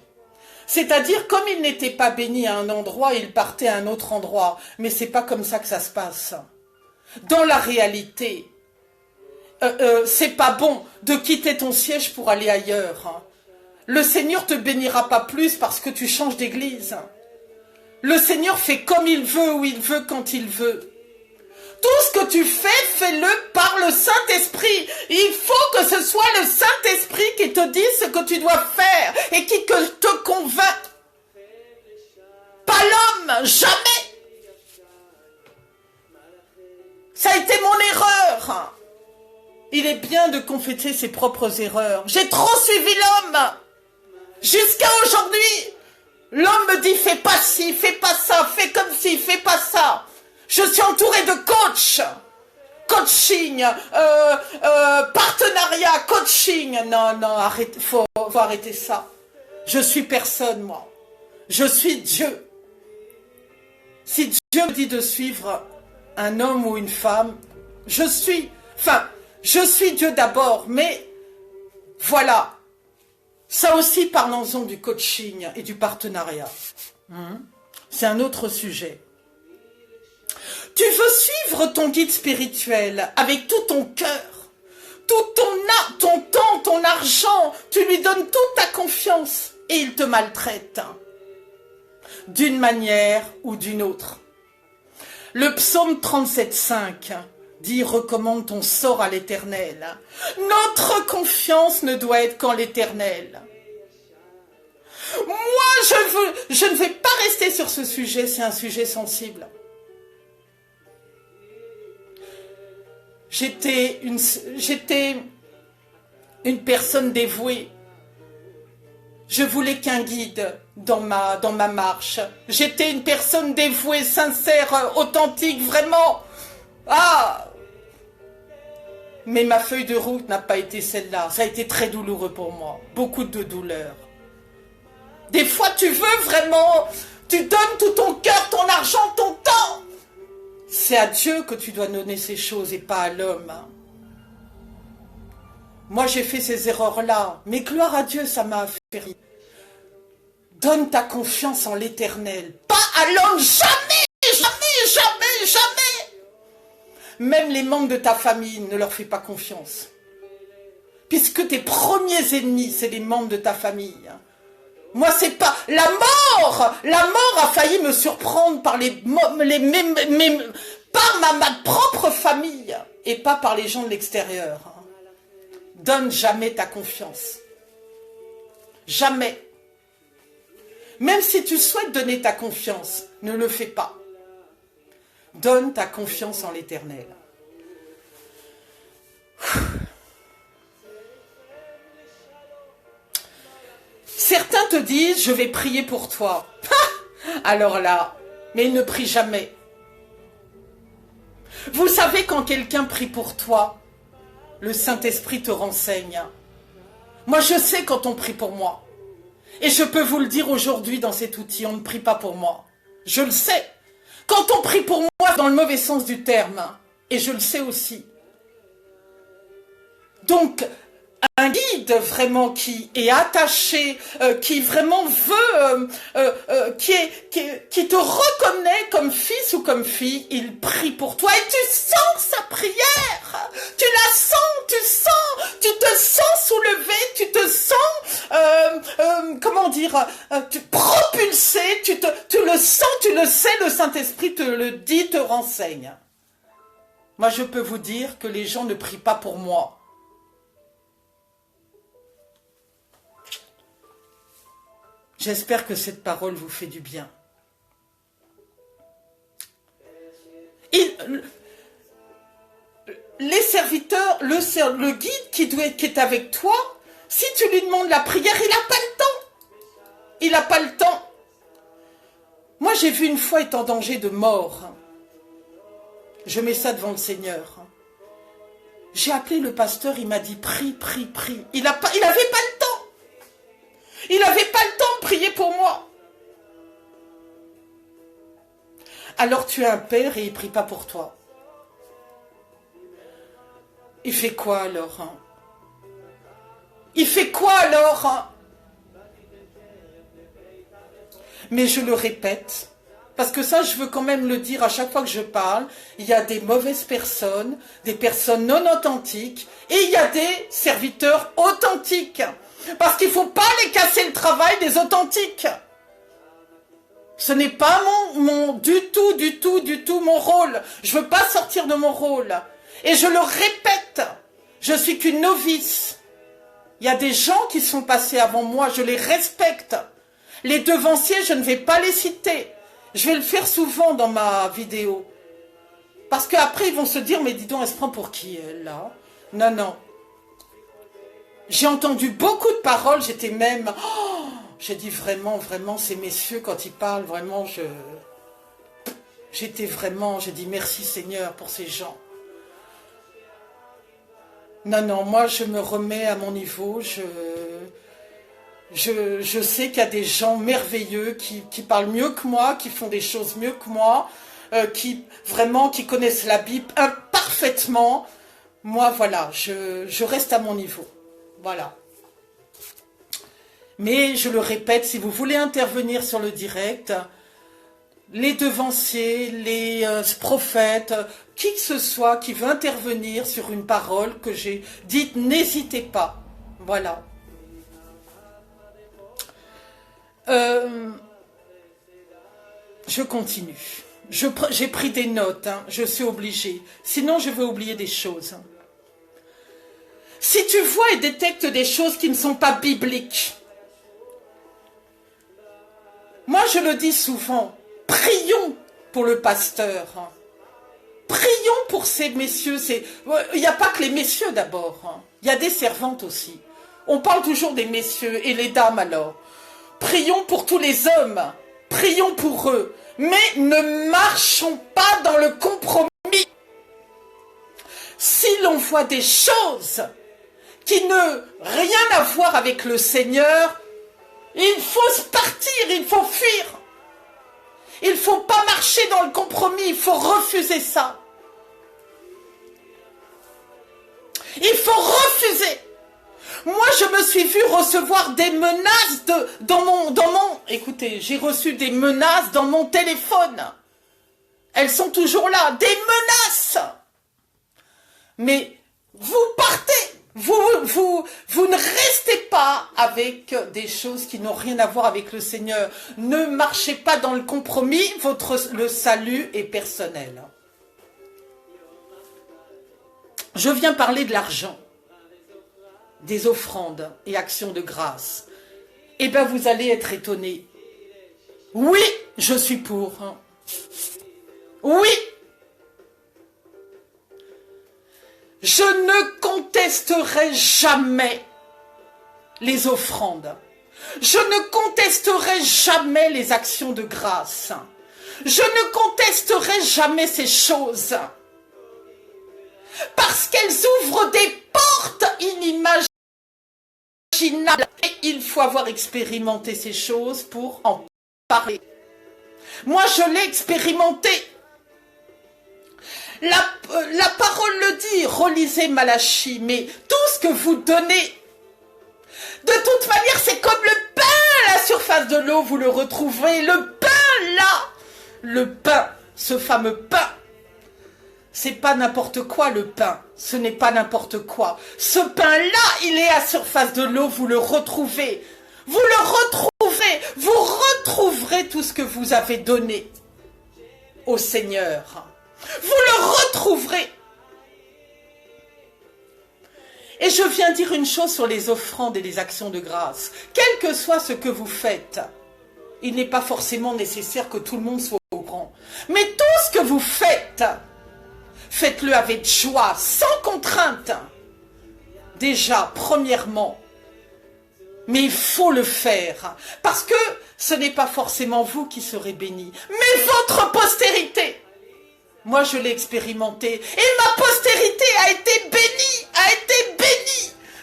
C'est-à-dire, comme ils n'étaient pas bénis à un endroit, ils partaient à un autre endroit. Mais c'est pas comme ça que ça se passe. Dans la réalité, c'est pas bon de quitter ton siège pour aller ailleurs. Le Seigneur te bénira pas plus parce que tu changes d'église. Le Seigneur fait comme il veut, où il veut, quand il veut. Tout ce que tu fais, fais-le par le Saint-Esprit. Il faut que ce soit le Saint-Esprit qui te dise ce que tu dois faire et qui te convainc. Pas l'homme, jamais. Ça a été mon erreur. Il est bien de confesser ses propres erreurs. J'ai trop suivi l'homme. Jusqu'à aujourd'hui, l'homme me dit fais pas ci, fais pas ça, fais comme ci, fais pas ça. Je suis entouré de coachs, coaching, partenariat, coaching. Non, arrête, faut arrêter ça. Je suis personne, moi. Je suis Dieu. Si Dieu me dit de suivre un homme ou une femme, je suis Dieu d'abord, mais voilà. Ça aussi, parlons-en du coaching et du partenariat. C'est un autre sujet. Tu veux suivre ton guide spirituel avec tout ton cœur, tout ton temps, ton argent, tu lui donnes toute ta confiance et il te maltraite d'une manière ou d'une autre. Le psaume 37,5 dit « Recommande ton sort à l'Éternel ». Notre confiance ne doit être qu'en l'Éternel. Moi, je ne vais pas rester sur ce sujet, c'est un sujet sensible. J'étais une personne dévouée. Je voulais qu'un guide dans ma marche. J'étais une personne dévouée, sincère, authentique, vraiment. Mais ma feuille de route n'a pas été celle-là. Ça a été très douloureux pour moi. Beaucoup de douleur. Des fois, tu veux vraiment, tu donnes tout ton cœur, ton argent, ton temps. C'est à Dieu que tu dois donner ces choses et pas à l'homme. Moi, j'ai fait ces erreurs-là. Mais gloire à Dieu, ça m'a fait rire. Donne ta confiance en l'Éternel. Pas à l'homme. Jamais, jamais, jamais, jamais. Même les membres de ta famille, ne leur fais pas confiance. Puisque tes premiers ennemis, c'est les membres de ta famille. Moi, c'est pas... La mort a failli me surprendre par par ma propre famille et pas par les gens de l'extérieur. Donne jamais ta confiance. Jamais. Même si tu souhaites donner ta confiance, ne le fais pas. Donne ta confiance en l'Éternel. te dise, je vais prier pour toi. Alors là, mais il ne prie jamais. Vous savez, quand quelqu'un prie pour toi, le Saint-Esprit te renseigne. Moi, je sais quand on prie pour moi. Et je peux vous le dire aujourd'hui dans cet outil, on ne prie pas pour moi. Je le sais. Quand on prie pour moi, dans le mauvais sens du terme, et je le sais aussi. Donc, un guide vraiment qui est attaché, qui vraiment veut, qui te reconnaît comme fils ou comme fille, il prie pour toi et tu sens sa prière, tu la sens, tu te sens soulevé, tu te sens, comment dire, propulsé, tu le sens, tu le sais, le Saint-Esprit te le dit, te renseigne. Moi, je peux vous dire que les gens ne prient pas pour moi. J'espère que cette parole vous fait du bien. Les serviteurs, le guide qui est avec toi, si tu lui demandes la prière, il n'a pas le temps. Il n'a pas le temps. Moi, j'ai vu une fois être en danger de mort. Je mets ça devant le Seigneur. J'ai appelé le pasteur, il m'a dit prie, prie, prie. Il n'avait pas le temps. Il n'avait pas le temps de prier pour moi. Alors tu es un père et il ne prie pas pour toi. Il fait quoi alors? Il fait quoi alors? Mais je le répète, parce que ça je veux quand même le dire à chaque fois que je parle, il y a des mauvaises personnes, des personnes non authentiques, et il y a des serviteurs authentiques. Parce qu'il ne faut pas les casser le travail des authentiques. Ce n'est pas du tout mon rôle. Je ne veux pas sortir de mon rôle. Et je le répète, je suis qu'une novice. Il y a des gens qui sont passés avant moi, je les respecte. Les devanciers, je ne vais pas les citer. Je vais le faire souvent dans ma vidéo. Parce qu'après, ils vont se dire, mais dis donc, elle se prend pour qui, elle, là? Non, non. J'ai entendu beaucoup de paroles, j'étais même... Oh, j'ai dit vraiment, ces messieurs, quand ils parlent, vraiment, j'ai dit merci Seigneur pour ces gens. Non, non, moi je me remets à mon niveau, je sais qu'il y a des gens merveilleux qui parlent mieux que moi, qui font des choses mieux que moi, qui connaissent la Bible parfaitement. Moi, voilà, je reste à mon niveau. Voilà. Mais je le répète, si vous voulez intervenir sur le direct, les devanciers, les prophètes, qui que ce soit qui veut intervenir sur une parole que j'ai dite, n'hésitez pas. Voilà. Je continue. J'ai pris des notes, hein, je suis obligée. Sinon, je vais oublier des choses. Si tu vois et détectes des choses qui ne sont pas bibliques, moi je le dis souvent, prions pour le pasteur. Prions pour ces messieurs. Il n'y a pas que les messieurs d'abord. Il y a des servantes aussi. On parle toujours des messieurs et les dames alors. Prions pour tous les hommes. Prions pour eux. Mais ne marchons pas dans le compromis. Si l'on voit des choses qui n'ont rien à voir avec le Seigneur, il faut partir, il faut fuir. Il ne faut pas marcher dans le compromis, il faut refuser ça. Il faut refuser. Moi, je me suis vue recevoir des menaces écoutez, j'ai reçu des menaces dans mon téléphone. Elles sont toujours là, des menaces. Mais vous partez. Vous ne restez pas avec des choses qui n'ont rien à voir avec le Seigneur. Ne marchez pas dans le compromis, le salut est personnel. Je viens parler de l'argent, des offrandes et actions de grâce. Eh bien, vous allez être étonnés. Oui, je suis pour. Oui. Je ne contesterai jamais les offrandes. Je ne contesterai jamais les actions de grâce. Je ne contesterai jamais ces choses. Parce qu'elles ouvrent des portes inimaginables. Et il faut avoir expérimenté ces choses pour en parler. Moi, je l'ai expérimenté. La parole le dit, relisez Malachie, mais tout ce que vous donnez, de toute manière, c'est comme le pain à la surface de l'eau, vous le retrouvez, le pain là, le pain, ce fameux pain, c'est pas n'importe quoi le pain, ce n'est pas n'importe quoi, ce pain-là, il est à surface de l'eau, vous le retrouvez, vous retrouverez tout ce que vous avez donné au Seigneur, vous le retrouverez. Et je viens dire une chose sur les offrandes et les actions de grâce. Quel que soit ce que vous faites, il n'est pas forcément nécessaire que tout le monde soit au courant. Mais tout ce que vous faites, faites-le avec joie, sans contrainte. Déjà, premièrement, mais il faut le faire. Parce que ce n'est pas forcément vous qui serez bénis, mais votre postérité. Moi, je l'ai expérimenté. Et ma postérité a été bénie,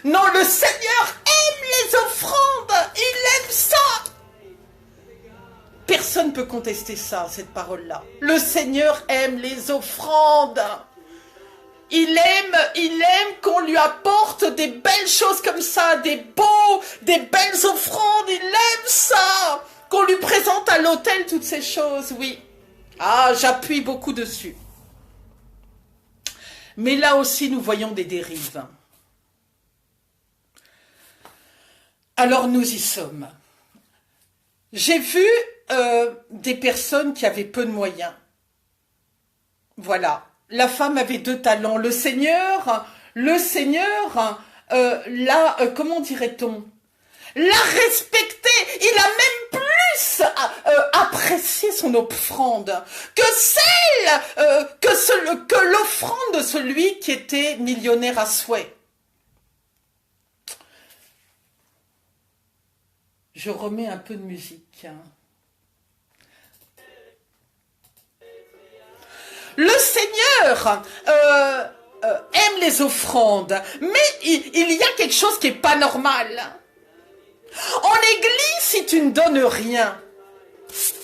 Non, le Seigneur aime les offrandes. Il aime ça. Personne ne peut contester ça, cette parole-là. Le Seigneur aime les offrandes. Il aime qu'on lui apporte des belles choses comme ça, des belles offrandes. Il aime ça. Qu'on lui présente à l'autel toutes ces choses, oui. Ah, j'appuie beaucoup dessus. Mais là aussi, nous voyons des dérives. Alors, nous y sommes. J'ai vu des personnes qui avaient peu de moyens. Voilà. La femme avait 2 talents. Le Seigneur, comment dirait-on, l'a respecté. Il a même plus apprécié son offrande que l'offrande de celui qui était millionnaire à souhait. Je remets un peu de musique. Le Seigneur aime les offrandes, mais il y a quelque chose qui n'est pas normal. En église, si tu ne donnes rien,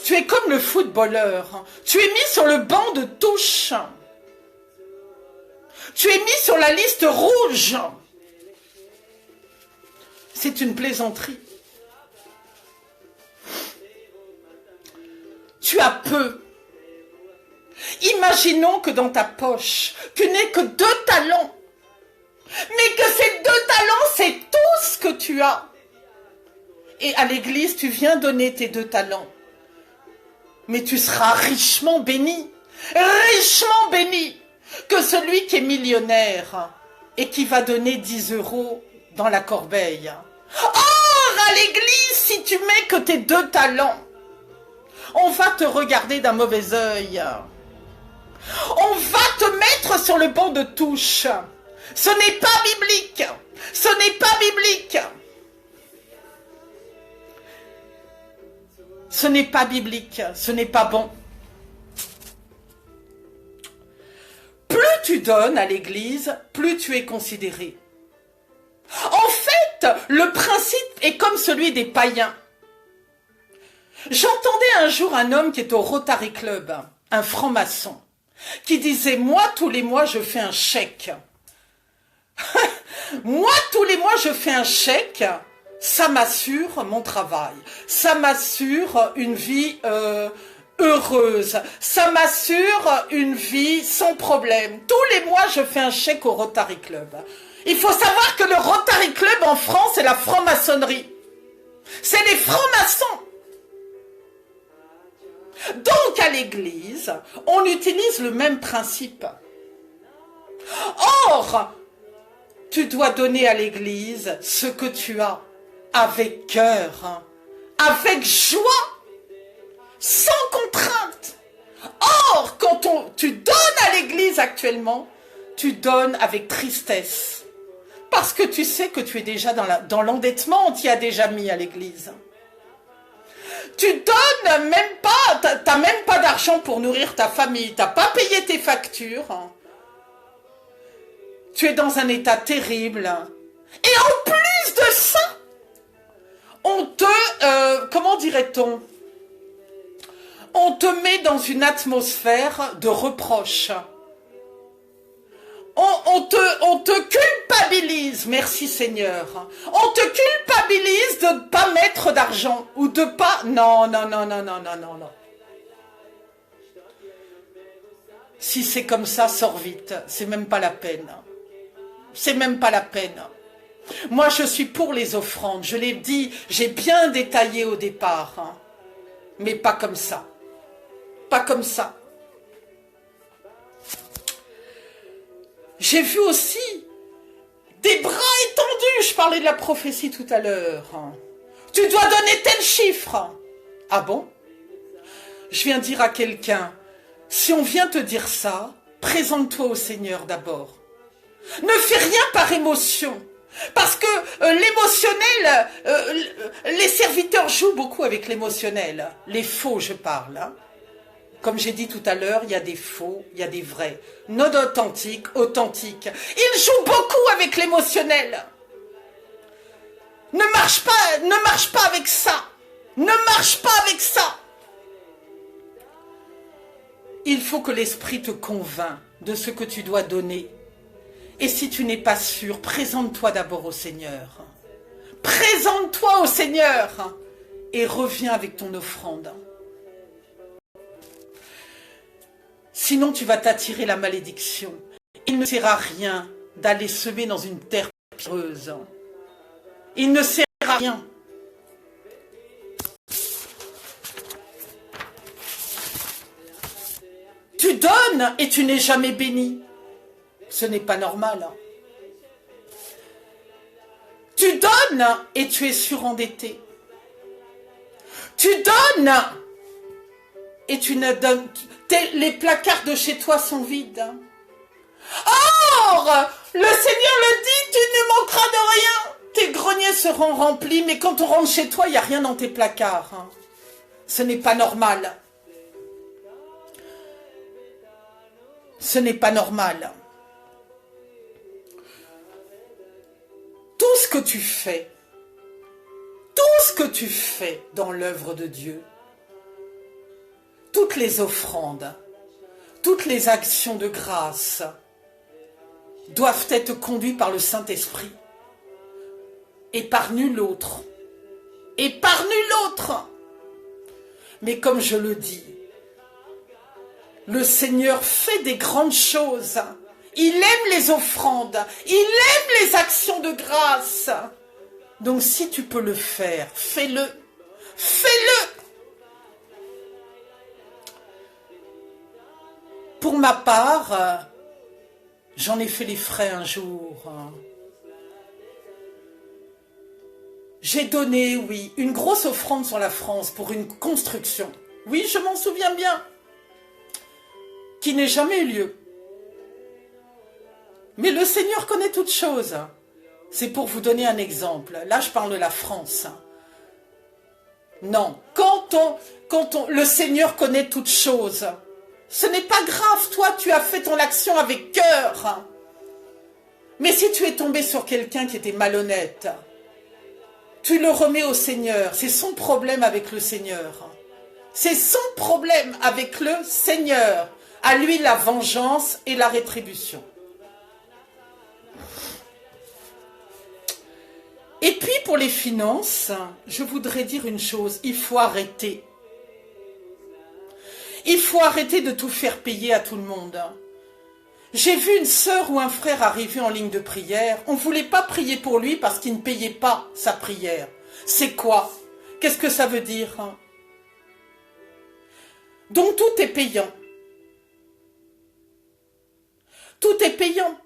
tu es comme le footballeur. Tu es mis sur le banc de touche. Tu es mis sur la liste rouge. C'est une plaisanterie. Tu as peu. Imaginons que dans ta poche, tu n'aies que 2 talents. Mais que ces 2 talents, c'est tout ce que tu as. Et à l'église, tu viens donner tes 2 talents. Mais tu seras richement béni. Richement béni. Que celui qui est millionnaire et qui va donner 10 € dans la corbeille. Or, à l'église, si tu mets que tes 2 talents, on va te regarder d'un mauvais œil. On va te mettre sur le banc de touche. Ce n'est pas biblique. Ce n'est pas biblique. Ce n'est pas biblique. Ce n'est pas bon. Plus tu donnes à l'église, plus tu es considéré. En fait, le principe est comme celui des païens. J'entendais un jour un homme qui est au Rotary Club, un franc-maçon, qui disait « Moi, tous les mois, je fais un chèque. Moi, tous les mois, je fais un chèque. Ça m'assure mon travail. Ça m'assure une vie heureuse. Ça m'assure une vie sans problème. Tous les mois, je fais un chèque au Rotary Club. » Il faut savoir que le Rotary Club en France, c'est la franc-maçonnerie. C'est les francs-maçons. Donc, à l'église, on utilise le même principe. Or, tu dois donner à l'église ce que tu as, avec cœur, avec joie, sans contrainte. Or, quand tu donnes à l'église actuellement, tu donnes avec tristesse. Parce que tu sais que tu es déjà dans l'endettement, on t'y a déjà mis à l'église. Tu donnes même pas, t'as même pas d'argent pour nourrir ta famille, t'as pas payé tes factures. Tu es dans un état terrible. Et en plus de ça, on te, comment dirait-on, on te met dans une atmosphère de reproche. On te culpabilise, merci Seigneur. On te culpabilise de ne pas mettre d'argent ou de pas... Non. Si c'est comme ça, sors vite. C'est même pas la peine. C'est même pas la peine. Moi, je suis pour les offrandes. Je l'ai dit, j'ai bien détaillé au départ. Hein. Mais pas comme ça. Pas comme ça. J'ai vu aussi des bras étendus. Je parlais de la prophétie tout à l'heure. Tu dois donner tel chiffre. Ah bon? Je viens dire à quelqu'un, si on vient te dire ça, présente-toi au Seigneur d'abord. Ne fais rien par émotion. Parce que l'émotionnel, les serviteurs jouent beaucoup avec l'émotionnel. Les faux, je parle. Hein. Comme j'ai dit tout à l'heure, il y a des faux, il y a des vrais. Non authentiques, authentiques. Ils jouent beaucoup avec l'émotionnel. Ne marche pas avec ça. Ne marche pas avec ça. Il faut que l'esprit te convainc de ce que tu dois donner. Et si tu n'es pas sûr, présente-toi d'abord au Seigneur. Présente-toi au Seigneur et reviens avec ton offrande. Sinon, tu vas t'attirer la malédiction. Il ne sert à rien d'aller semer dans une terre pierreuse. Il ne sert à rien. Tu donnes et tu n'es jamais béni. Ce n'est pas normal. Tu donnes et tu es surendetté. Tu donnes et tu ne donnes... Les placards de chez toi sont vides. Or, le Seigneur le dit, tu ne manqueras de rien. Tes greniers seront remplis, mais quand on rentre chez toi, il n'y a rien dans tes placards. Ce n'est pas normal. Ce n'est pas normal. Tout ce que tu fais dans l'œuvre de Dieu, toutes les offrandes, toutes les actions de grâce doivent être conduites par le Saint-Esprit et par nul autre. Et par nul autre. Mais comme je le dis, le Seigneur fait des grandes choses. Il aime les offrandes. Il aime les actions de grâce. Donc si tu peux le faire, fais-le. Fais-le. Pour ma part, j'en ai fait les frais un jour. J'ai donné, oui, une grosse offrande sur la France pour une construction. Oui, je m'en souviens bien. Qui n'ait jamais eu lieu. Mais le Seigneur connaît toutes choses. C'est pour vous donner un exemple. Là, je parle de la France. Non, le Seigneur connaît toutes choses. Ce n'est pas grave, toi, tu as fait ton action avec cœur. Mais si tu es tombé sur quelqu'un qui était malhonnête, tu le remets au Seigneur. C'est son problème avec le Seigneur. C'est son problème avec le Seigneur. À lui la vengeance et la rétribution. Et puis pour les finances, je voudrais dire une chose, il faut arrêter. Il faut arrêter de tout faire payer à tout le monde. J'ai vu une sœur ou un frère arriver en ligne de prière. On ne voulait pas prier pour lui parce qu'il ne payait pas sa prière. C'est quoi? Qu'est-ce que ça veut dire? Donc tout est payant. Tout est payant.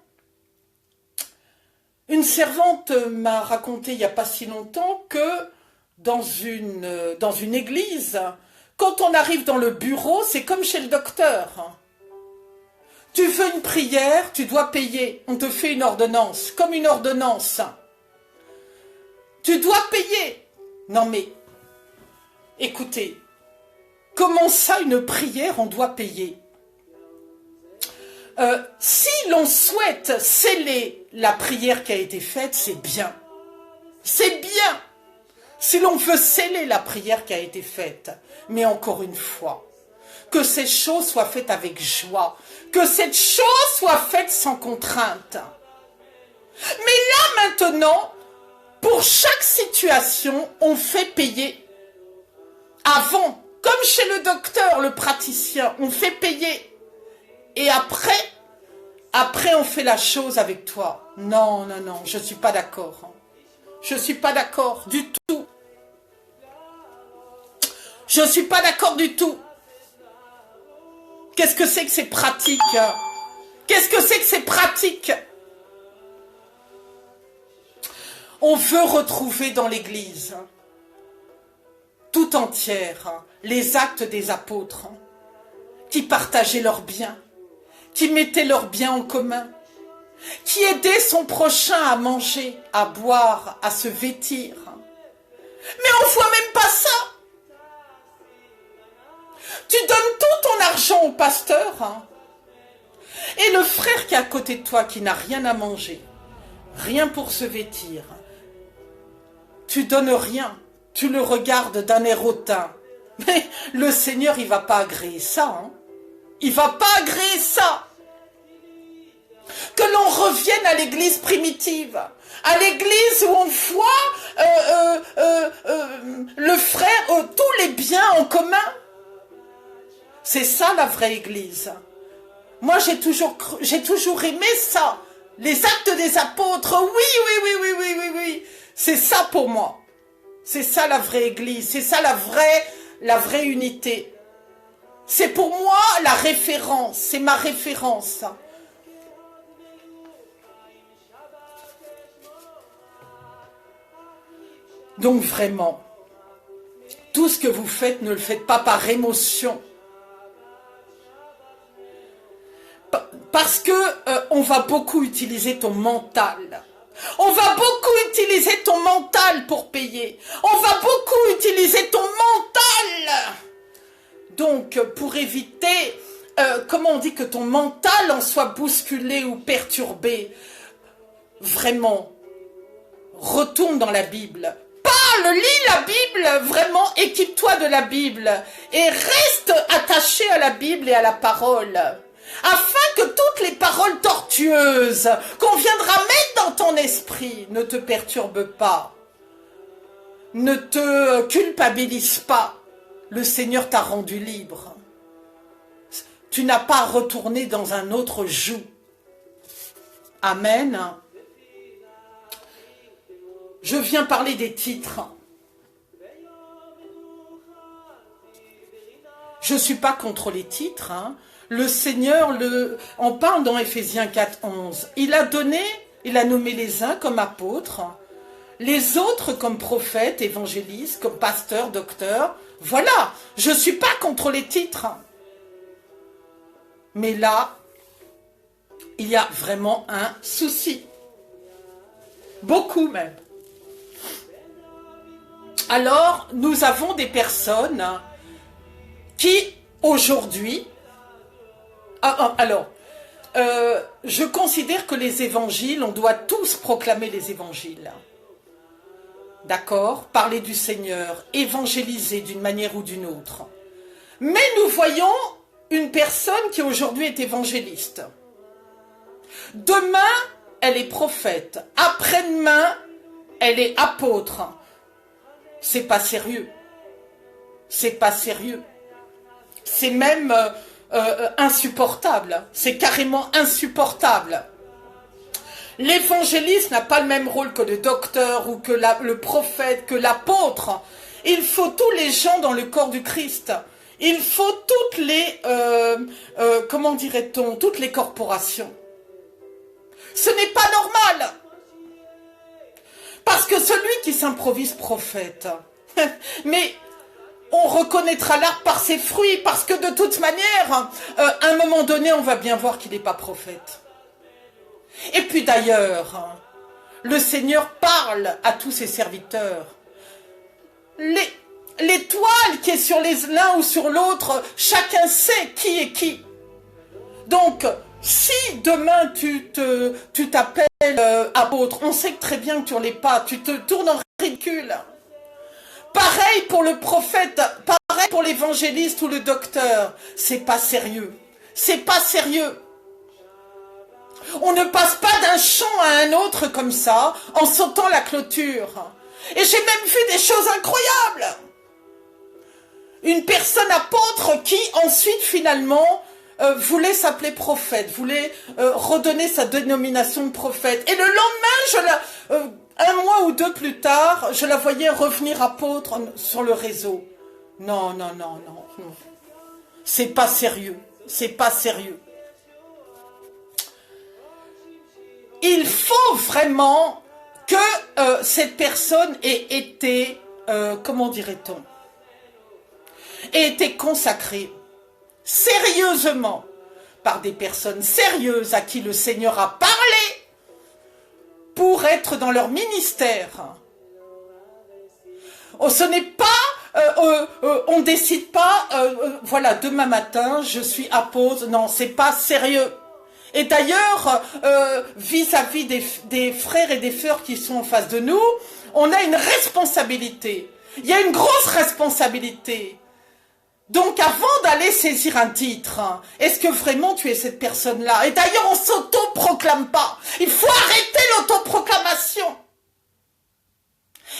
Une servante m'a raconté il n'y a pas si longtemps que dans une église, quand on arrive dans le bureau, c'est comme chez le docteur. Tu veux une prière, tu dois payer. On te fait une ordonnance, comme une ordonnance. Tu dois payer. Non mais, écoutez, comment ça une prière, on doit payer? Si l'on souhaite sceller la prière qui a été faite, c'est bien. C'est bien. Si l'on veut sceller la prière qui a été faite. Mais encore une fois, que ces choses soient faites avec joie. Que cette chose soit faite sans contrainte. Mais là maintenant, pour chaque situation, on fait payer. Avant, comme chez le docteur, le praticien, on fait payer. Et après on fait la chose avec toi. Non, non, non, je ne suis pas d'accord. Je ne suis pas d'accord du tout. Je ne suis pas d'accord du tout. Qu'est-ce que c'est que c'est pratique? Qu'est-ce que c'est que c'est pratique? On veut retrouver dans l'Église tout entière les actes des apôtres qui partageaient leurs biens, qui mettaient leurs biens en commun, qui aidaient son prochain à manger, à boire, à se vêtir. Mais on ne voit même pas ça. Tu donnes tout ton argent au pasteur et le frère qui est à côté de toi, qui n'a rien à manger, rien pour se vêtir, tu donnes rien, tu le regardes d'un air hautain. Mais le Seigneur, il ne va pas agréer ça. Il ne va pas agréer ça. Que l'on revienne à l'église primitive, à l'église où on voit le frère, tous les biens en commun. C'est ça la vraie église. Moi j'ai toujours aimé ça. Les actes des apôtres, oui. C'est ça pour moi. C'est ça la vraie église, c'est ça la vraie unité. C'est pour moi la référence, c'est ma référence. Donc vraiment, tout ce que vous faites, ne le faites pas par émotion. Parce que on va beaucoup utiliser ton mental. On va beaucoup utiliser ton mental pour payer. On va beaucoup utiliser ton mental. Donc, pour éviter, comment on dit, que ton mental en soit bousculé ou perturbé, vraiment, retourne dans la Bible. Parle, lis la Bible, vraiment, équipe-toi de la Bible. Et reste attaché à la Bible et à la parole. Afin que toutes les paroles tortueuses qu'on viendra mettre dans ton esprit ne te perturbent pas. Ne te culpabilise pas. Le Seigneur t'a rendu libre. Tu n'as pas à retourner dans un autre joug. Amen. Je viens parler des titres. Je ne suis pas contre les titres. Le Seigneur, on parle dans Éphésiens 4, 11. Il a nommé les uns comme apôtres, les autres comme prophètes, évangélistes, comme pasteurs, docteurs. Voilà, je ne suis pas contre les titres. Mais là, il y a vraiment un souci. Beaucoup même. Alors, nous avons des personnes qui, aujourd'hui, je considère que les évangiles, on doit tous proclamer les évangiles. D'accord? Parler du Seigneur, évangéliser d'une manière ou d'une autre. Mais nous voyons une personne qui aujourd'hui est évangéliste. Demain, elle est prophète. Après-demain, elle est apôtre. C'est pas sérieux. C'est pas sérieux. C'est même insupportable. C'est carrément insupportable. L'évangéliste n'a pas le même rôle que le docteur ou que le prophète, que l'apôtre. Il faut tous les gens dans le corps du Christ. Il faut toutes les, comment dirait-on, toutes les corporations. Ce n'est pas normal. Parce que celui qui s'improvise prophète, mais On reconnaîtra l'arbre par ses fruits, parce que de toute manière, à un moment donné, on va bien voir qu'il n'est pas prophète. Et puis d'ailleurs, le Seigneur parle à tous ses serviteurs. L'étoile qui est sur l'un ou sur l'autre, chacun sait qui est qui. Donc, si demain tu t'appelles apôtre, on sait très bien que tu ne l'es pas, tu te tournes en ridicule. Pareil pour le prophète, pareil pour l'évangéliste ou le docteur, c'est pas sérieux. C'est pas sérieux. On ne passe pas d'un champ à un autre comme ça, en sautant la clôture. Et j'ai même vu des choses incroyables. Une personne apôtre qui ensuite finalement voulait s'appeler prophète, voulait redonner sa dénomination de prophète. Et le lendemain, un mois ou deux plus tard, je la voyais revenir apôtre sur le réseau. Non, non, non, non, non. C'est pas sérieux. C'est pas sérieux. Il faut vraiment que cette personne ait été, comment dirait-on, ait été consacrée sérieusement par des personnes sérieuses à qui le Seigneur a parlé pour être dans leur ministère. Oh, ce n'est pas, on ne décide pas, voilà, demain matin, je suis apôtre. Non, c'est pas sérieux. Et d'ailleurs, vis-à-vis des frères et des sœurs qui sont en face de nous, on a une responsabilité. Il y a une grosse responsabilité. Donc avant d'aller saisir un titre, est-ce que vraiment tu es cette personne-là? Et d'ailleurs, on ne s'auto-proclame pas. Il faut arrêter l'autoproclamation.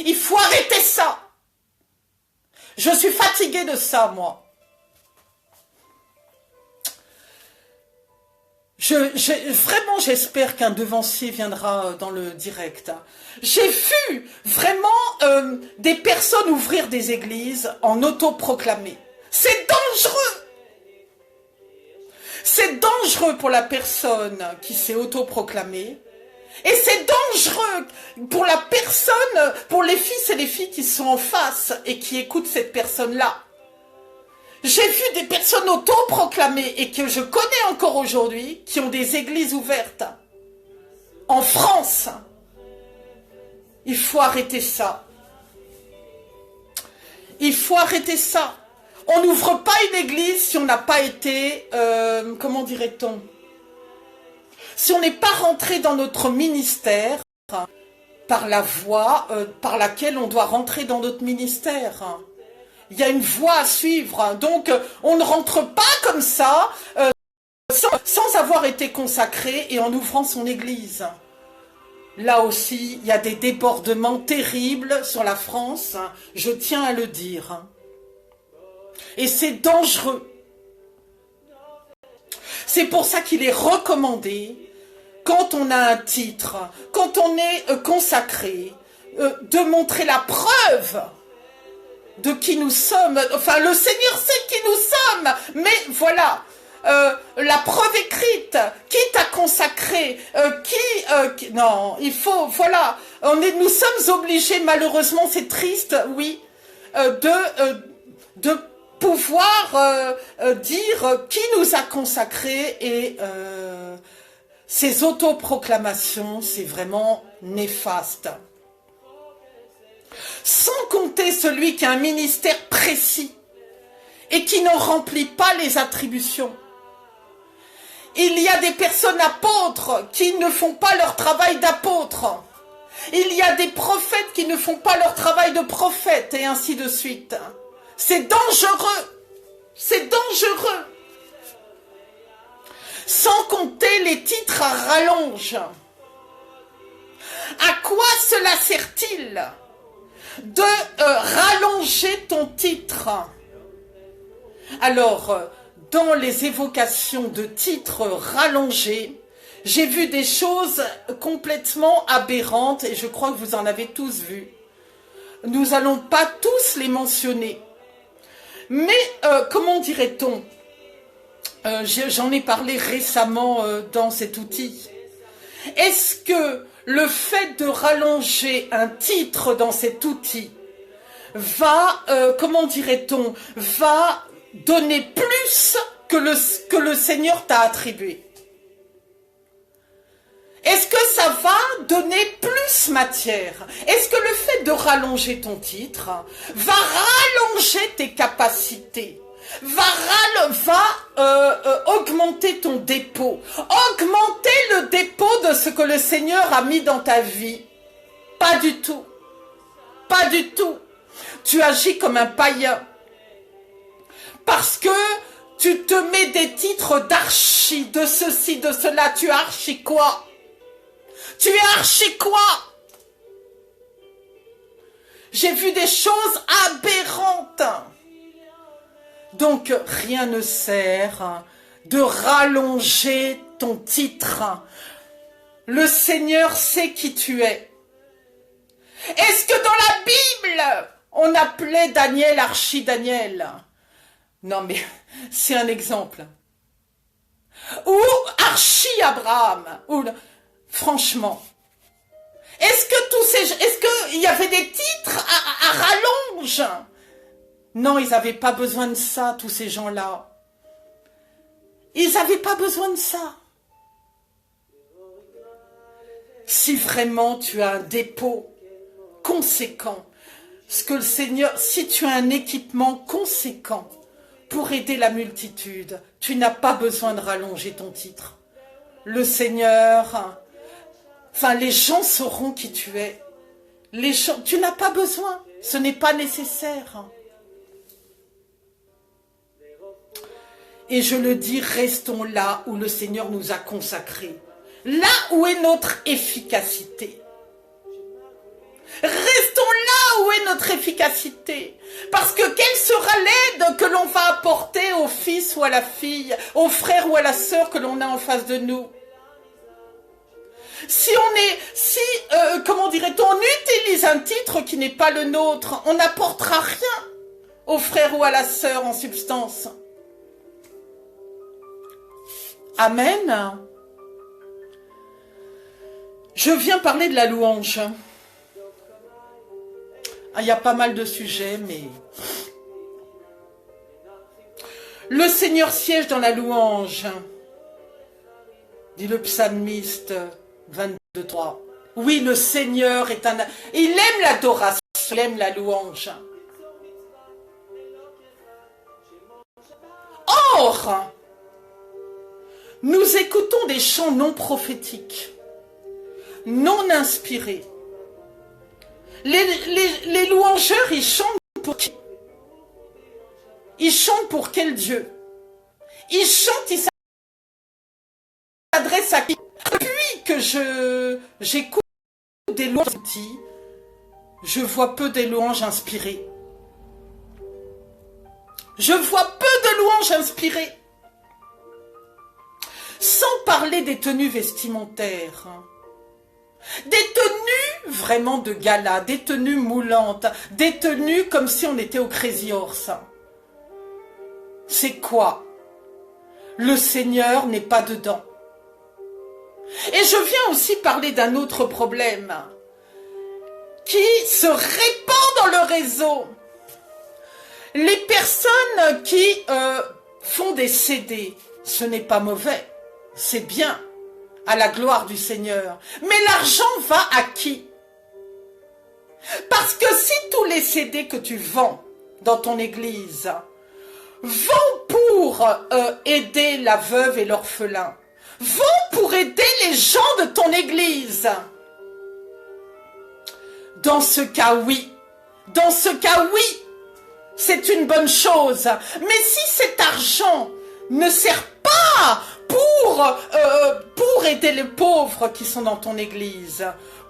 Il faut arrêter ça. Je suis fatiguée de ça, moi. Vraiment, j'espère qu'un devancier viendra dans le direct. J'ai vu vraiment des personnes ouvrir des églises en autoproclamé. C'est dangereux. C'est dangereux pour la personne qui s'est autoproclamée. Et c'est dangereux pour la personne, pour les fils et les filles qui sont en face et qui écoutent cette personne-là. J'ai vu des personnes autoproclamées et que je connais encore aujourd'hui qui ont des églises ouvertes. En France. Il faut arrêter ça. Il faut arrêter ça. On n'ouvre pas une église si on n'a pas été, comment dirait-on, si on n'est pas rentré dans notre ministère par la voie par laquelle on doit rentrer dans notre ministère. Il y a une voie à suivre, donc on ne rentre pas comme ça sans avoir été consacré et en ouvrant son église. Là aussi, il y a des débordements terribles sur la France, je tiens à le dire. Et c'est dangereux. C'est pour ça qu'il est recommandé, quand on a un titre, quand on est consacré, de montrer la preuve de qui nous sommes. Enfin, le Seigneur sait qui nous sommes, mais voilà, la preuve écrite, qui t'a consacré, non, il faut, voilà, nous sommes obligés, malheureusement, c'est triste, oui, de pouvoir dire qui nous a consacrés et ces autoproclamations, c'est vraiment néfaste. Sans compter celui qui a un ministère précis et qui n'en remplit pas les attributions. Il y a des personnes apôtres qui ne font pas leur travail d'apôtre. Il y a des prophètes qui ne font pas leur travail de prophète et ainsi de suite. C'est dangereux. C'est dangereux. Sans compter les titres à rallonge. À quoi cela sert-il de rallonger ton titre? Alors, dans les évocations de titres rallongés, j'ai vu des choses complètement aberrantes et je crois que vous en avez tous vu. Nous n'allons pas tous les mentionner. Mais, comment dirait-on, j'en ai parlé récemment dans cet outil. Est-ce que le fait de rallonger un titre dans cet outil va, comment dirait-on, va donner plus que le Seigneur t'a attribué? Est-ce que ça va donner plus matière? Est-ce que le fait de rallonger ton titre va rallonger tes capacités? Va augmenter ton dépôt? Augmenter le dépôt de ce que le Seigneur a mis dans ta vie? Pas du tout. Pas du tout. Tu agis comme un païen. Parce que tu te mets des titres d'archi, de ceci, de cela. Tu es archi quoi? Tu es archi quoi? J'ai vu des choses aberrantes. Donc, rien ne sert de rallonger ton titre. Le Seigneur sait qui tu es. Est-ce que dans la Bible, on appelait Daniel Archi-Daniel? Non, mais c'est un exemple. Ou Archi-Abraham. Franchement, est-ce qu'il y avait des titres à rallonge? Non, ils n'avaient pas besoin de ça, tous ces gens-là. Ils n'avaient pas besoin de ça. Si vraiment tu as un dépôt conséquent, ce que le Seigneur, si tu as un équipement conséquent pour aider la multitude, tu n'as pas besoin de rallonger ton titre. Le Seigneur, enfin les gens sauront qui tu es. Les gens, tu n'as pas besoin, ce n'est pas nécessaire. Et je le dis, restons là où le Seigneur nous a consacrés. Là où est notre efficacité. Restons là où est notre efficacité. Parce que quelle sera l'aide que l'on va apporter au fils ou à la fille, au frère ou à la sœur que l'on a en face de nous? Comment dirait-on, on utilise un titre qui n'est pas le nôtre, on n'apportera rien au frère ou à la sœur en substance. Amen. Je viens parler de la louange. Il y a pas mal de sujets, mais... Le Seigneur siège dans la louange, dit le psalmiste 22:3. Oui, le Seigneur est un... Il aime l'adoration, il aime la louange. Or, nous écoutons des chants non prophétiques, non inspirés. Les louangeurs, ils chantent pour qui? Ils chantent pour quel Dieu? Ils chantent, ils s'adressent à qui? Depuis que j'écoute des louanges, je vois peu des louanges inspirées. Je vois peu de louanges inspirées. Sans parler des tenues vestimentaires. Des tenues vraiment de gala, des tenues moulantes, des tenues comme si on était au Crazy Horse. C'est quoi? Le Seigneur n'est pas dedans. Et je viens aussi parler d'un autre problème qui se répand dans le réseau. Les personnes qui font des CD, ce n'est pas mauvais, c'est bien, à la gloire du Seigneur. Mais l'argent va à qui? Parce que si tous les CD que tu vends dans ton église vont pour aider la veuve et l'orphelin, vont pour aider les gens de ton église, dans ce cas, oui. Dans ce cas, oui. C'est une bonne chose. Mais si cet argent ne sert pas pour aider les pauvres qui sont dans ton église,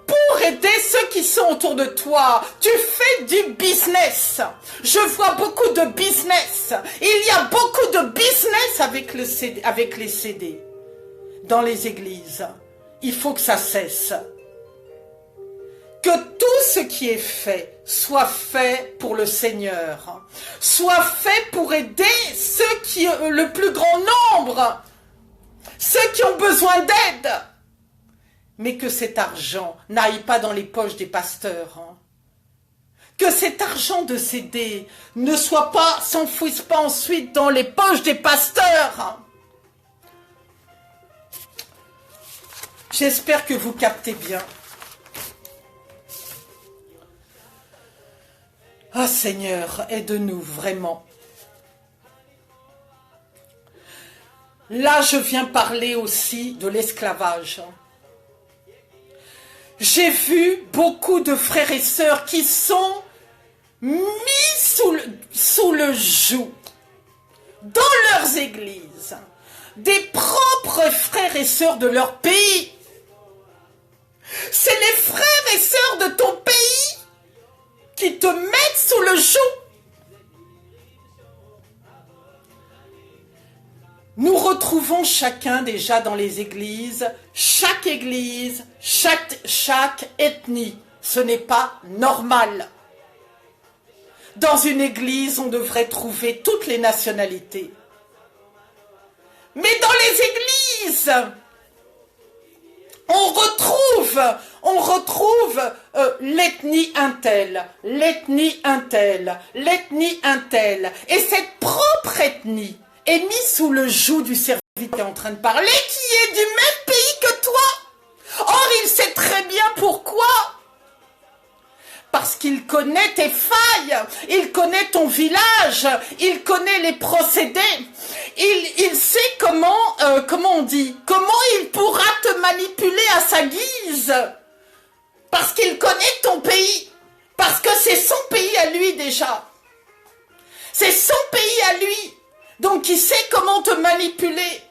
pour aider ceux qui sont autour de toi, tu fais du business. Je vois beaucoup de business. Il y a beaucoup de business avec les CD dans les églises. Il faut que ça cesse. Que tout ce qui est fait soit fait pour le Seigneur, soit fait pour aider le plus grand nombre, ceux qui ont besoin d'aide. Mais que cet argent n'aille pas dans les poches des pasteurs. que cet argent de CD ne s'enfouisse pas ensuite dans les poches des pasteurs. J'espère que vous captez bien. Ah Seigneur, aide-nous vraiment. Là, je viens parler aussi de l'esclavage. J'ai vu beaucoup de frères et sœurs qui sont mis sous le joug dans leurs églises des propres frères et sœurs de leur pays. C'est les frères et sœurs de ton pays qui te mettent sous le joug. Nous retrouvons chacun déjà dans les églises, chaque église, chaque ethnie. Ce n'est pas normal. Dans une église, on devrait trouver toutes les nationalités. Mais dans les églises, on retrouve l'ethnie un tel, l'ethnie un tel, l'ethnie un tel. Et cette propre ethnie est mise sous le joug du serviteur qui est en train de parler, qui est du même pays que toi. Or, il sait très bien pourquoi. Parce qu'il connaît tes failles, il connaît ton village, il connaît les procédés, il sait comment on dit, comment il pourra te manipuler à sa guise. Parce qu'il connaît ton pays, parce que c'est son pays à lui déjà. C'est son pays à lui, donc il sait comment te manipuler.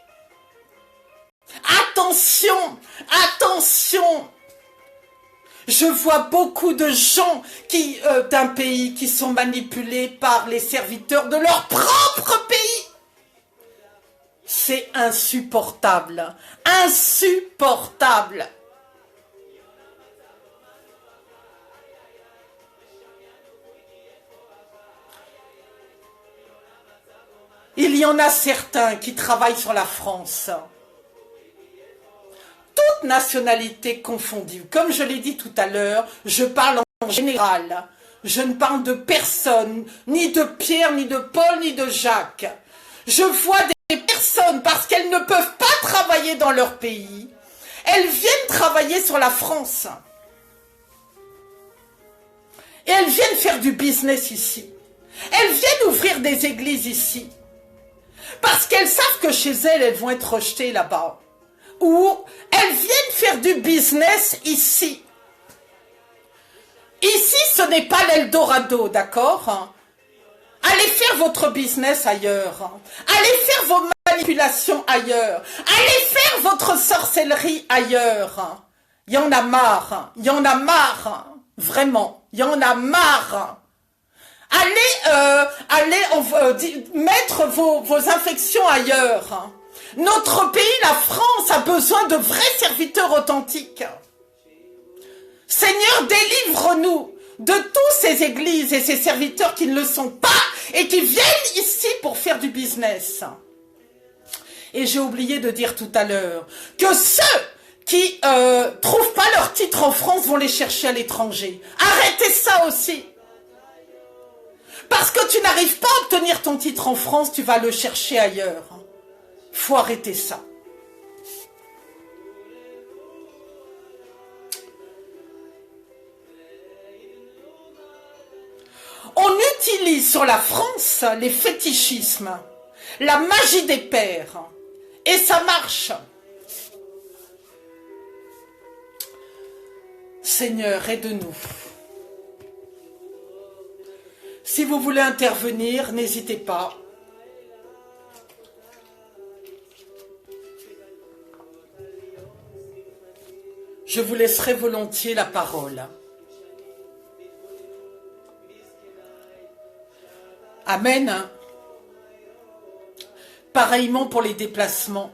Attention, attention. Je vois beaucoup de gens d'un pays qui sont manipulés par les serviteurs de leur propre pays. C'est insupportable. Insupportable. Il y en a certains qui travaillent sur la France. Toute nationalité confondue. Comme je l'ai dit tout à l'heure, je parle en général. Je ne parle de personne, ni de Pierre, ni de Paul, ni de Jacques. Je vois des personnes, parce qu'elles ne peuvent pas travailler dans leur pays, elles viennent travailler sur la France. Et elles viennent faire du business ici. Elles viennent ouvrir des églises ici. Parce qu'elles savent que chez elles, elles vont être rejetées là-bas. Ou elles viennent faire du business ici. Ici, ce n'est pas l'Eldorado, d'accord? Allez faire votre business ailleurs. Allez faire vos manipulations ailleurs. Allez faire votre sorcellerie ailleurs. Il y en a marre. Il y en a marre. Vraiment. Il y en a marre. Allez mettre vos infections ailleurs. Notre pays, la France, a besoin de vrais serviteurs authentiques. Seigneur, délivre-nous de tous ces églises et ces serviteurs qui ne le sont pas et qui viennent ici pour faire du business. Et j'ai oublié de dire tout à l'heure que ceux qui trouvent pas leur titre en France vont les chercher à l'étranger. Arrêtez ça aussi. Parce que tu n'arrives pas à obtenir ton titre en France, tu vas le chercher ailleurs. Faut arrêter ça. On utilise sur la France les fétichismes, la magie des pères, et ça marche. Seigneur, aide-nous. Si vous voulez intervenir, n'hésitez pas. Je vous laisserai volontiers la parole. Amen. Pareillement pour les déplacements.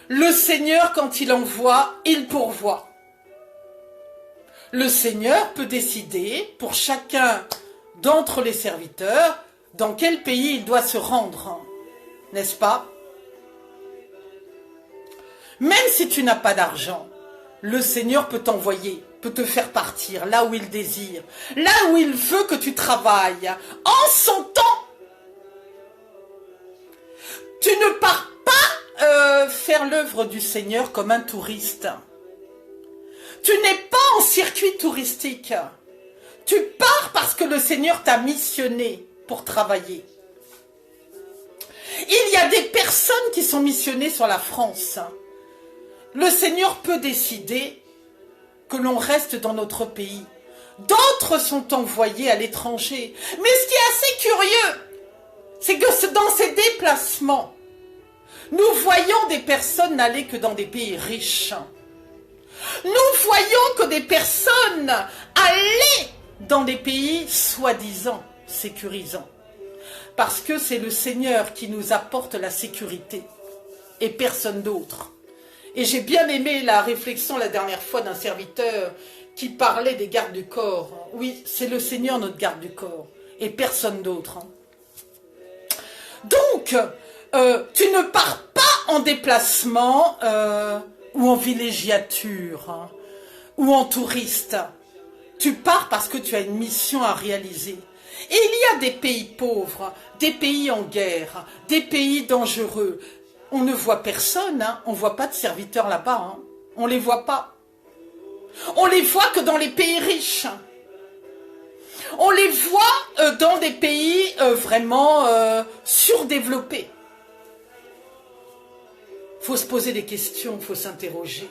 Le Seigneur, quand il envoie, il pourvoit. Le Seigneur peut décider pour chacun d'entre les serviteurs dans quel pays il doit se rendre. N'est-ce pas? Même si tu n'as pas d'argent, le Seigneur peut t'envoyer. peut te faire partir là où il désire, là où il veut que tu travailles, en son temps. Tu ne pars pas faire l'œuvre du Seigneur comme un touriste. Tu n'es pas en circuit touristique. Tu pars parce que le Seigneur t'a missionné pour travailler. Il y a des personnes qui sont missionnées sur la France. Le Seigneur peut décider que l'on reste dans notre pays. D'autres sont envoyés à l'étranger. Mais ce qui est assez curieux, c'est que dans ces déplacements, nous voyons des personnes n'aller que dans des pays riches. Nous voyons que des personnes allaient dans des pays soi-disant sécurisants. Parce que c'est le Seigneur qui nous apporte la sécurité et personne d'autre. Et j'ai bien aimé la réflexion la dernière fois d'un serviteur qui parlait des gardes du corps. Oui, c'est le Seigneur notre garde du corps et personne d'autre. Donc, tu ne pars pas en déplacement ou en villégiature ou en touriste. Tu pars parce que tu as une mission à réaliser. Et il y a des pays pauvres, des pays en guerre, des pays dangereux. On ne voit personne, hein. On ne voit pas de serviteurs là-bas. Hein. On ne les voit pas. On les voit que dans les pays riches. On les voit dans des pays vraiment surdéveloppés. Il faut se poser des questions, il faut s'interroger.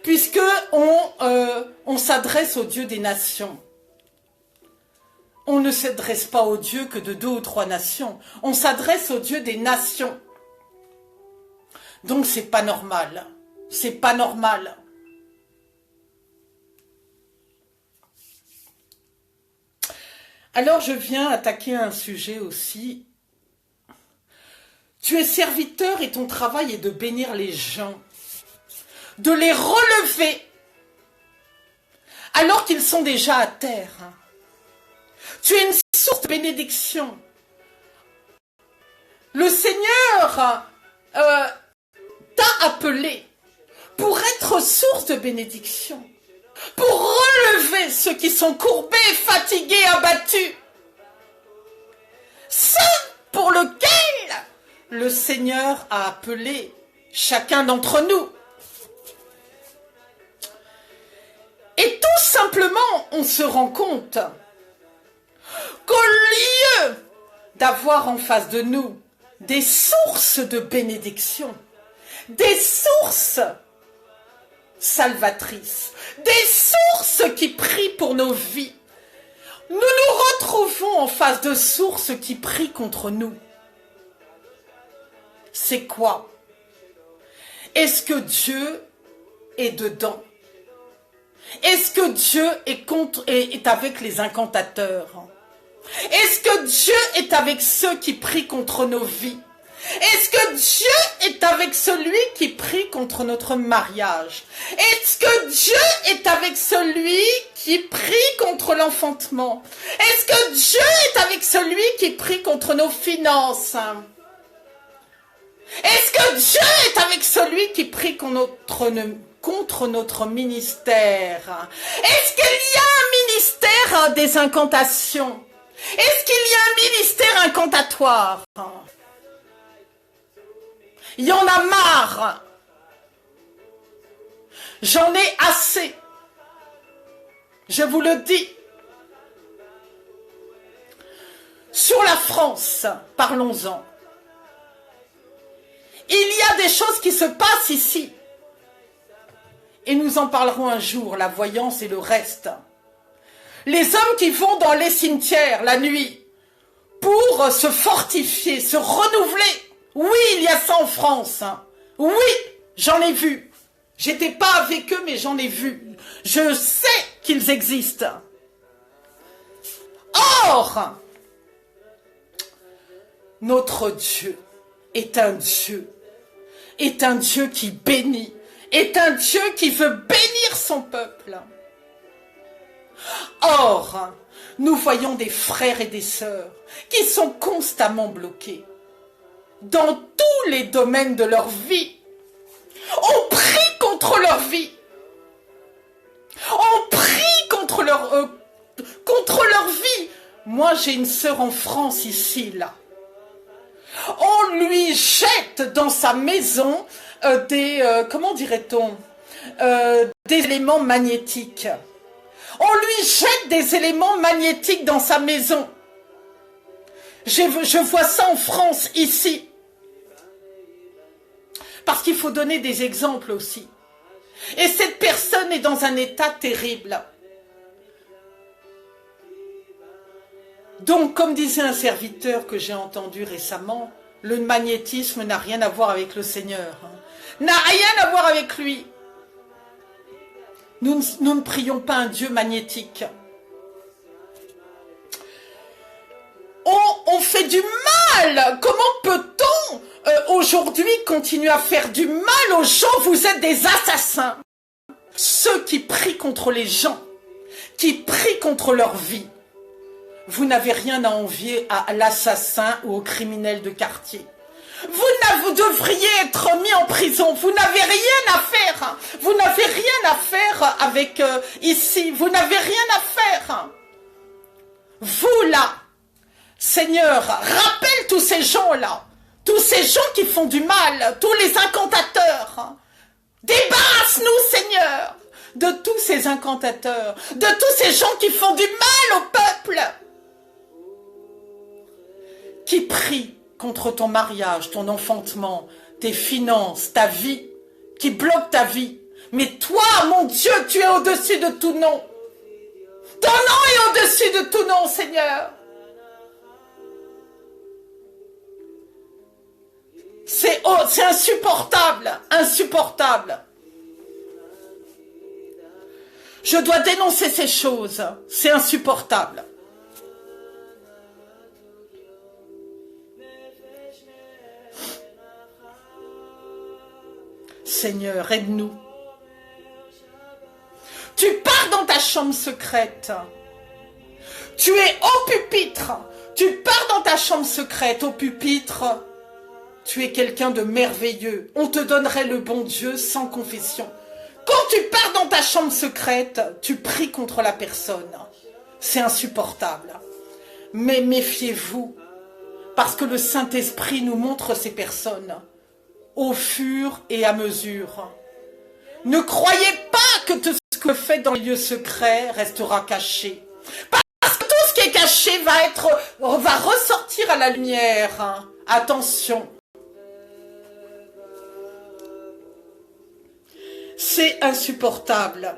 Puisque on s'adresse au Dieu des nations. On ne s'adresse pas au Dieu que de 2 ou 3 nations. On s'adresse au Dieu des nations. Donc c'est pas normal. C'est pas normal. Alors je viens attaquer un sujet aussi. Tu es serviteur et ton travail est de bénir les gens, de les relever alors qu'ils sont déjà à terre. Tu es une source de bénédiction. Le Seigneur t'a appelé pour être source de bénédiction, pour relever ceux qui sont courbés, fatigués, abattus. Ceux pour lesquels le Seigneur a appelé chacun d'entre nous. Et tout simplement, on se rend compte qu'au lieu d'avoir en face de nous des sources de bénédiction, des sources salvatrices, des sources qui prient pour nos vies, nous nous retrouvons en face de sources qui prient contre nous. C'est quoi? Est-ce que Dieu est dedans? Est-ce que Dieu est avec les incantateurs? Est-ce que Dieu est avec ceux qui prient contre nos vies? Est-ce que Dieu est avec celui qui prie contre notre mariage? Est-ce que Dieu est avec celui qui prie contre l'enfantement? Est-ce que Dieu est avec celui qui prie contre nos finances? Est-ce que Dieu est avec celui qui prie contre notre ministère? Est-ce qu'il y a un ministère des incantations? Est-ce qu'il y a un ministère incantatoire? Il y en a marre. J'en ai assez. Je vous le dis. Sur la France, parlons-en. Il y a des choses qui se passent ici. Et nous en parlerons un jour, la voyance et le reste. Les hommes qui vont dans les cimetières la nuit pour se fortifier, se renouveler. Oui, il y a ça en France. Hein. Oui, j'en ai vu. J'étais pas avec eux, mais j'en ai vu. Je sais qu'ils existent. Or, notre Dieu est un Dieu qui bénit, est un Dieu qui veut bénir son peuple. Or, nous voyons des frères et des sœurs qui sont constamment bloqués dans tous les domaines de leur vie. On prie contre leur vie. On prie contre leur vie. Moi, j'ai une sœur en France ici, là. On lui jette dans sa maison comment dirait-on, des éléments magnétiques. On lui jette des éléments magnétiques dans sa maison. Je vois ça en France, ici. Parce qu'il faut donner des exemples aussi. Et cette personne est dans un état terrible. Donc, comme disait un serviteur que j'ai entendu récemment, le magnétisme n'a rien à voir avec le Seigneur. N'a rien à voir avec lui. Nous ne prions pas un Dieu magnétique. On fait du mal. Comment peut-on aujourd'hui continuer à faire du mal aux gens? Vous êtes des assassins. Ceux qui prient contre les gens, qui prient contre leur vie. Vous n'avez rien à envier à l'assassin ou au criminel de quartier. Vous devriez être mis en prison. Vous n'avez rien à faire. Vous n'avez rien à faire avec ici. Vous n'avez rien à faire. Vous là, Seigneur, rappelle tous ces gens-là. Tous ces gens qui font du mal. Tous les incantateurs. Débarrasse-nous, Seigneur, de tous ces incantateurs. De tous ces gens qui font du mal au peuple. Qui prient contre ton mariage, ton enfantement, tes finances, ta vie, qui bloquent ta vie. Mais toi, mon Dieu, tu es au-dessus de tout nom. Ton nom est au-dessus de tout nom, Seigneur. C'est insupportable, insupportable. Je dois dénoncer ces choses. C'est insupportable. Seigneur, aide-nous. Tu pars dans ta chambre secrète. Tu es au pupitre. Tu pars dans ta chambre secrète, au pupitre. Tu es quelqu'un de merveilleux. On te donnerait le bon Dieu sans confession. Quand tu pars dans ta chambre secrète, tu pries contre la personne. C'est insupportable. Mais méfiez-vous, parce que le Saint-Esprit nous montre ces personnes au fur et à mesure. Ne croyez pas que tout ce que vous faites dans les lieux secrets restera caché. Parce que tout ce qui est caché va ressortir à la lumière. Attention. C'est insupportable.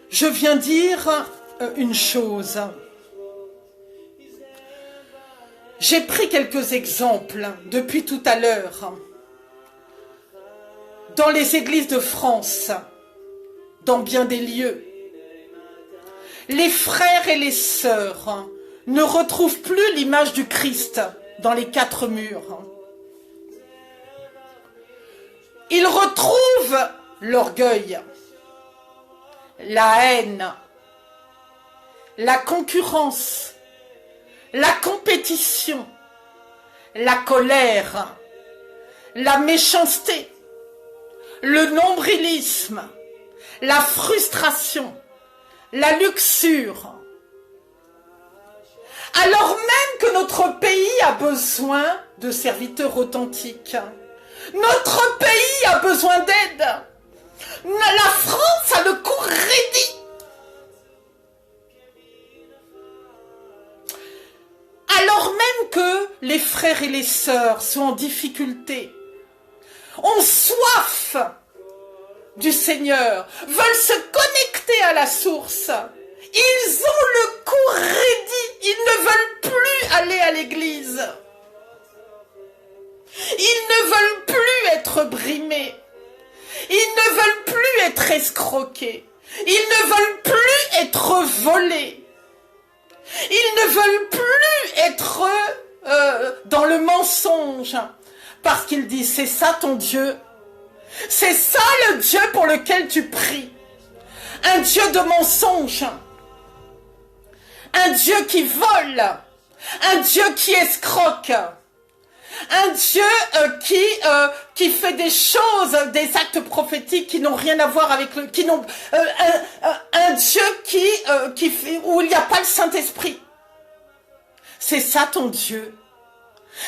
Je viens dire une chose. J'ai pris quelques exemples depuis tout à l'heure. Dans les églises de France, dans bien des lieux, les frères et les sœurs ne retrouvent plus l'image du Christ dans les quatre murs. Ils retrouvent l'orgueil, la haine, la concurrence, la compétition, la colère, la méchanceté, le nombrilisme, la frustration, la luxure. Alors même que notre pays a besoin de serviteurs authentiques, notre pays a besoin d'aide. La France a le cou raidi. Alors même que les frères et les sœurs sont en difficulté, ont soif du Seigneur, veulent se connecter à la source, ils ont le cou raidi, ils ne veulent plus aller à l'église. Ils ne veulent plus être brimés. Ils ne veulent plus être escroqués. Ils ne veulent plus être volés. Ils ne veulent plus être dans le mensonge. Parce qu'ils disent, c'est ça ton Dieu. C'est ça le Dieu pour lequel tu pries. Un Dieu de mensonge. Un Dieu qui vole. Un Dieu qui escroque. Un Dieu qui fait des choses, des actes prophétiques qui n'ont rien à voir avec le... un Dieu qui fait, où il n'y a pas le Saint-Esprit. C'est ça ton Dieu.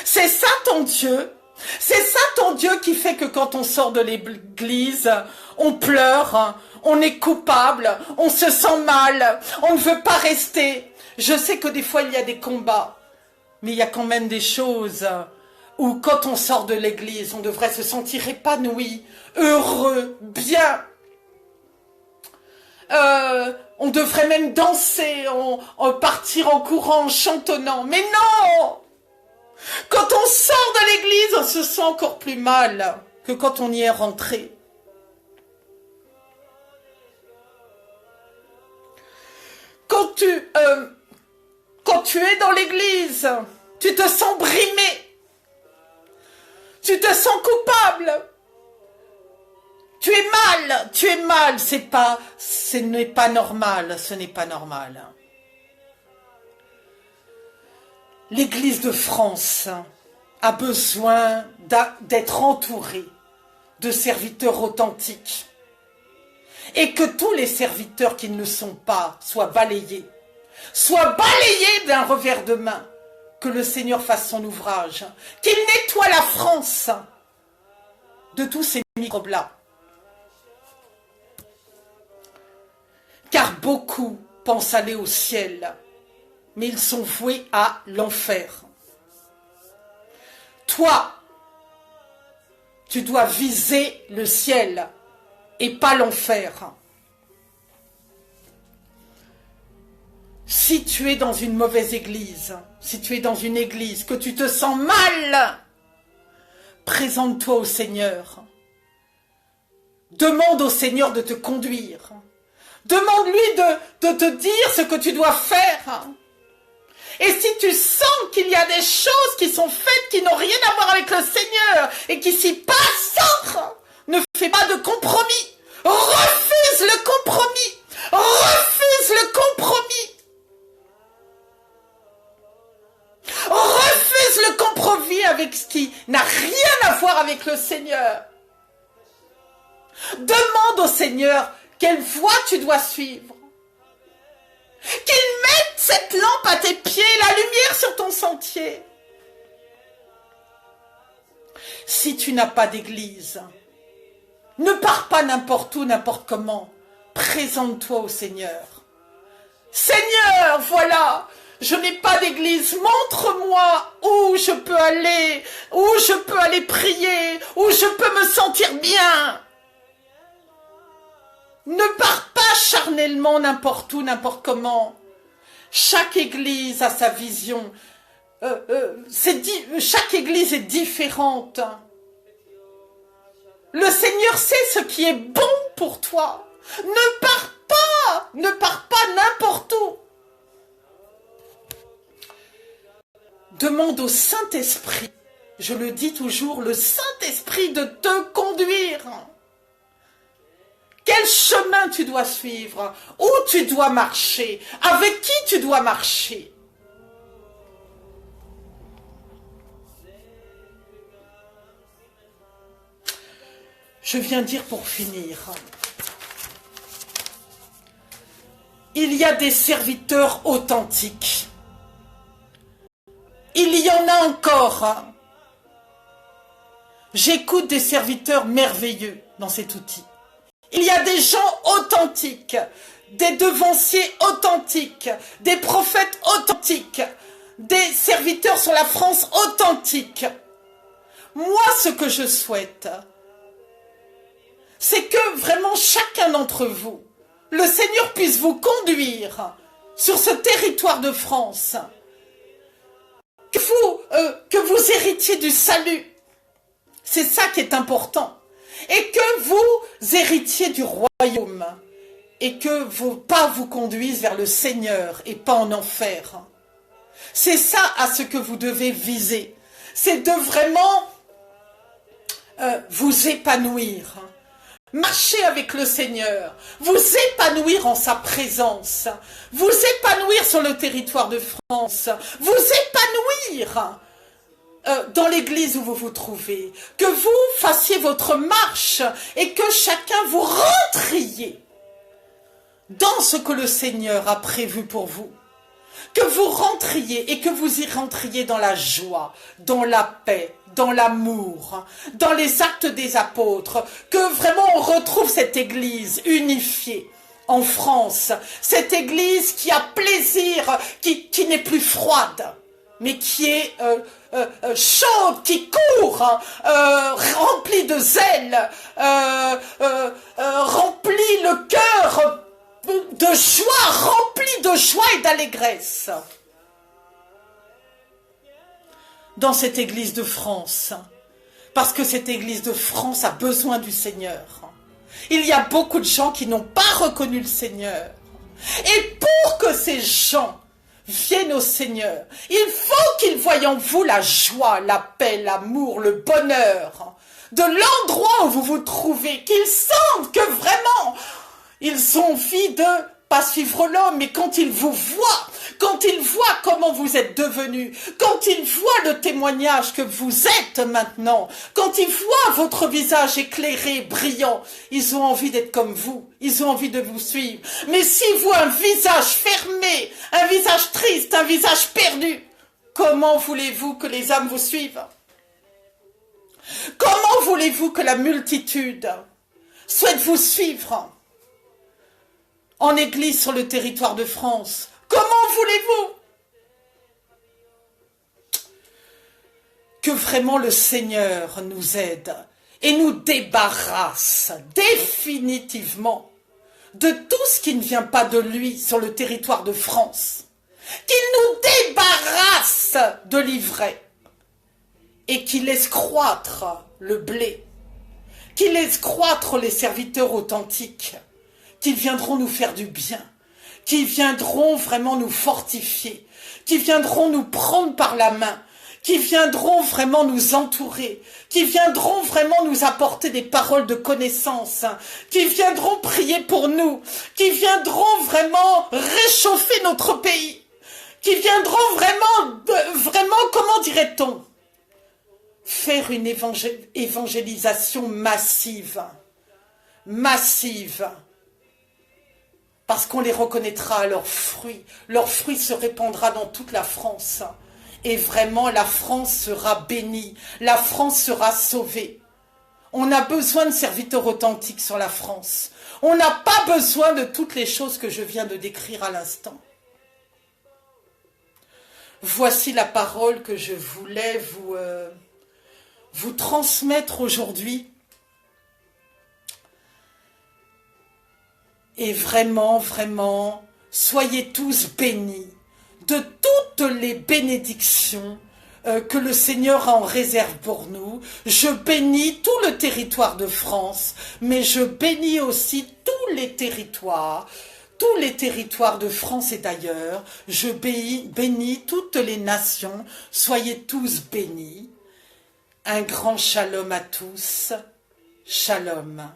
C'est ça ton Dieu. C'est ça ton Dieu qui fait que quand on sort de l'église, on pleure, on est coupable, on se sent mal, on ne veut pas rester. Je sais que des fois il y a des combats, mais il y a quand même des choses où quand on sort de l'église, on devrait se sentir épanoui, heureux, bien. On devrait même danser, partir en courant, en chantonnant. Mais non! Quand on sort de l'église, on se sent encore plus mal que quand on y est rentré. Quand tu es dans l'église, tu te sens brimé. Tu te sens coupable. Tu es mal, ce n'est pas normal, ce n'est pas normal. L'Église de France a besoin d'être entourée de serviteurs authentiques et que tous les serviteurs qui ne le sont pas soient balayés d'un revers de main, que le Seigneur fasse son ouvrage, qu'il nettoie la France de tous ces microbes-là. Car beaucoup pensent aller au ciel, mais ils sont voués à l'enfer. Toi, tu dois viser le ciel et pas l'enfer. Si tu es dans une mauvaise église, si tu es dans une église, que tu te sens mal, présente-toi au Seigneur. Demande au Seigneur de te conduire. Demande-lui de te dire ce que tu dois faire. Et si tu sens qu'il y a des choses qui sont faites qui n'ont rien à voir avec le Seigneur et qui s'y passent, ne fais pas de compromis. Refuse le compromis. Refuse le compromis. Refuse le compromis avec ce qui n'a rien à voir avec le Seigneur. Demande au Seigneur quelle voie tu dois suivre. Qu'il mette cette lampe à tes pieds, la lumière sur ton sentier. Si tu n'as pas d'église, ne pars pas n'importe où, n'importe comment. Présente-toi au Seigneur. Seigneur, voilà, je n'ai pas d'église. Montre-moi où je peux aller prier, où je peux me sentir bien. Ne pars pas charnellement n'importe où, n'importe comment. Chaque église a sa vision. Chaque église est différente. Le Seigneur sait ce qui est bon pour toi. Ne pars pas n'importe où. Demande au Saint-Esprit, je le dis toujours, le Saint-Esprit de te conduire. Quel chemin tu dois suivre? Où tu dois marcher? Avec qui tu dois marcher? Je viens dire pour finir. Il y a des serviteurs authentiques. Il y en a encore. J'écoute des serviteurs merveilleux dans cet outil. Il y a des gens authentiques, des devanciers authentiques, des prophètes authentiques, des serviteurs sur la France authentiques. Moi, ce que je souhaite, c'est que vraiment chacun d'entre vous, le Seigneur puisse vous conduire sur ce territoire de France, que vous héritiez du salut. C'est ça qui est important. Et que vous héritiez du royaume. Et que pas vous conduise vers le Seigneur et pas en enfer. C'est ça à ce que vous devez viser. C'est de vraiment vous épanouir. Marcher avec le Seigneur. Vous épanouir en sa présence. Vous épanouir sur le territoire de France. Vous épanouir dans l'église où vous vous trouvez, que vous fassiez votre marche et que chacun vous rentriez dans ce que le Seigneur a prévu pour vous. Que vous rentriez et que vous y rentriez dans la joie, dans la paix, dans l'amour, dans les actes des apôtres, que vraiment on retrouve cette église unifiée en France, cette église qui a plaisir, qui n'est plus froide, mais qui est chaude, qui court, remplie de zèle, remplie le cœur de joie, remplie de joie et d'allégresse. Dans cette église de France, parce que cette église de France a besoin du Seigneur. Il y a beaucoup de gens qui n'ont pas reconnu le Seigneur. Et pour que ces gens viennent au Seigneur, il faut qu'ils voient en vous la joie, la paix, l'amour, le bonheur de l'endroit où vous vous trouvez, qu'ils sentent que vraiment ils ont envie de pas suivre l'homme, mais quand ils vous voient, quand ils voient comment vous êtes devenus, quand ils voient le témoignage que vous êtes maintenant, quand ils voient votre visage éclairé, brillant, ils ont envie d'être comme vous, ils ont envie de vous suivre. Mais s'ils voient un visage fermé, un visage triste, un visage perdu, comment voulez-vous que les âmes vous suivent? Comment voulez-vous que la multitude souhaite vous suivre en église sur le territoire de France? Comment voulez-vous que vraiment le Seigneur nous aide et nous débarrasse définitivement de tout ce qui ne vient pas de lui sur le territoire de France? Qu'il nous débarrasse de l'ivraie et qu'il laisse croître le blé, qu'il laisse croître les serviteurs authentiques, qu'ils viendront nous faire du bien, qui viendront vraiment nous fortifier, qui viendront nous prendre par la main, qui viendront vraiment nous entourer, qui viendront vraiment nous apporter des paroles de connaissance, qui viendront prier pour nous, qui viendront vraiment réchauffer notre pays, qui viendront vraiment, comment dirait-on, faire une évangélisation massive, parce qu'on les reconnaîtra à leurs fruits. Leurs fruits se répandra dans toute la France. Et vraiment, la France sera bénie. La France sera sauvée. On a besoin de serviteurs authentiques sur la France. On n'a pas besoin de toutes les choses que je viens de décrire à l'instant. Voici la parole que je voulais vous transmettre aujourd'hui. Et vraiment, vraiment, soyez tous bénis de toutes les bénédictions que le Seigneur a en réserve pour nous. Je bénis tout le territoire de France, mais je bénis aussi tous les territoires de France et d'ailleurs. Je bénis toutes les nations. Soyez tous bénis. Un grand shalom à tous. Shalom.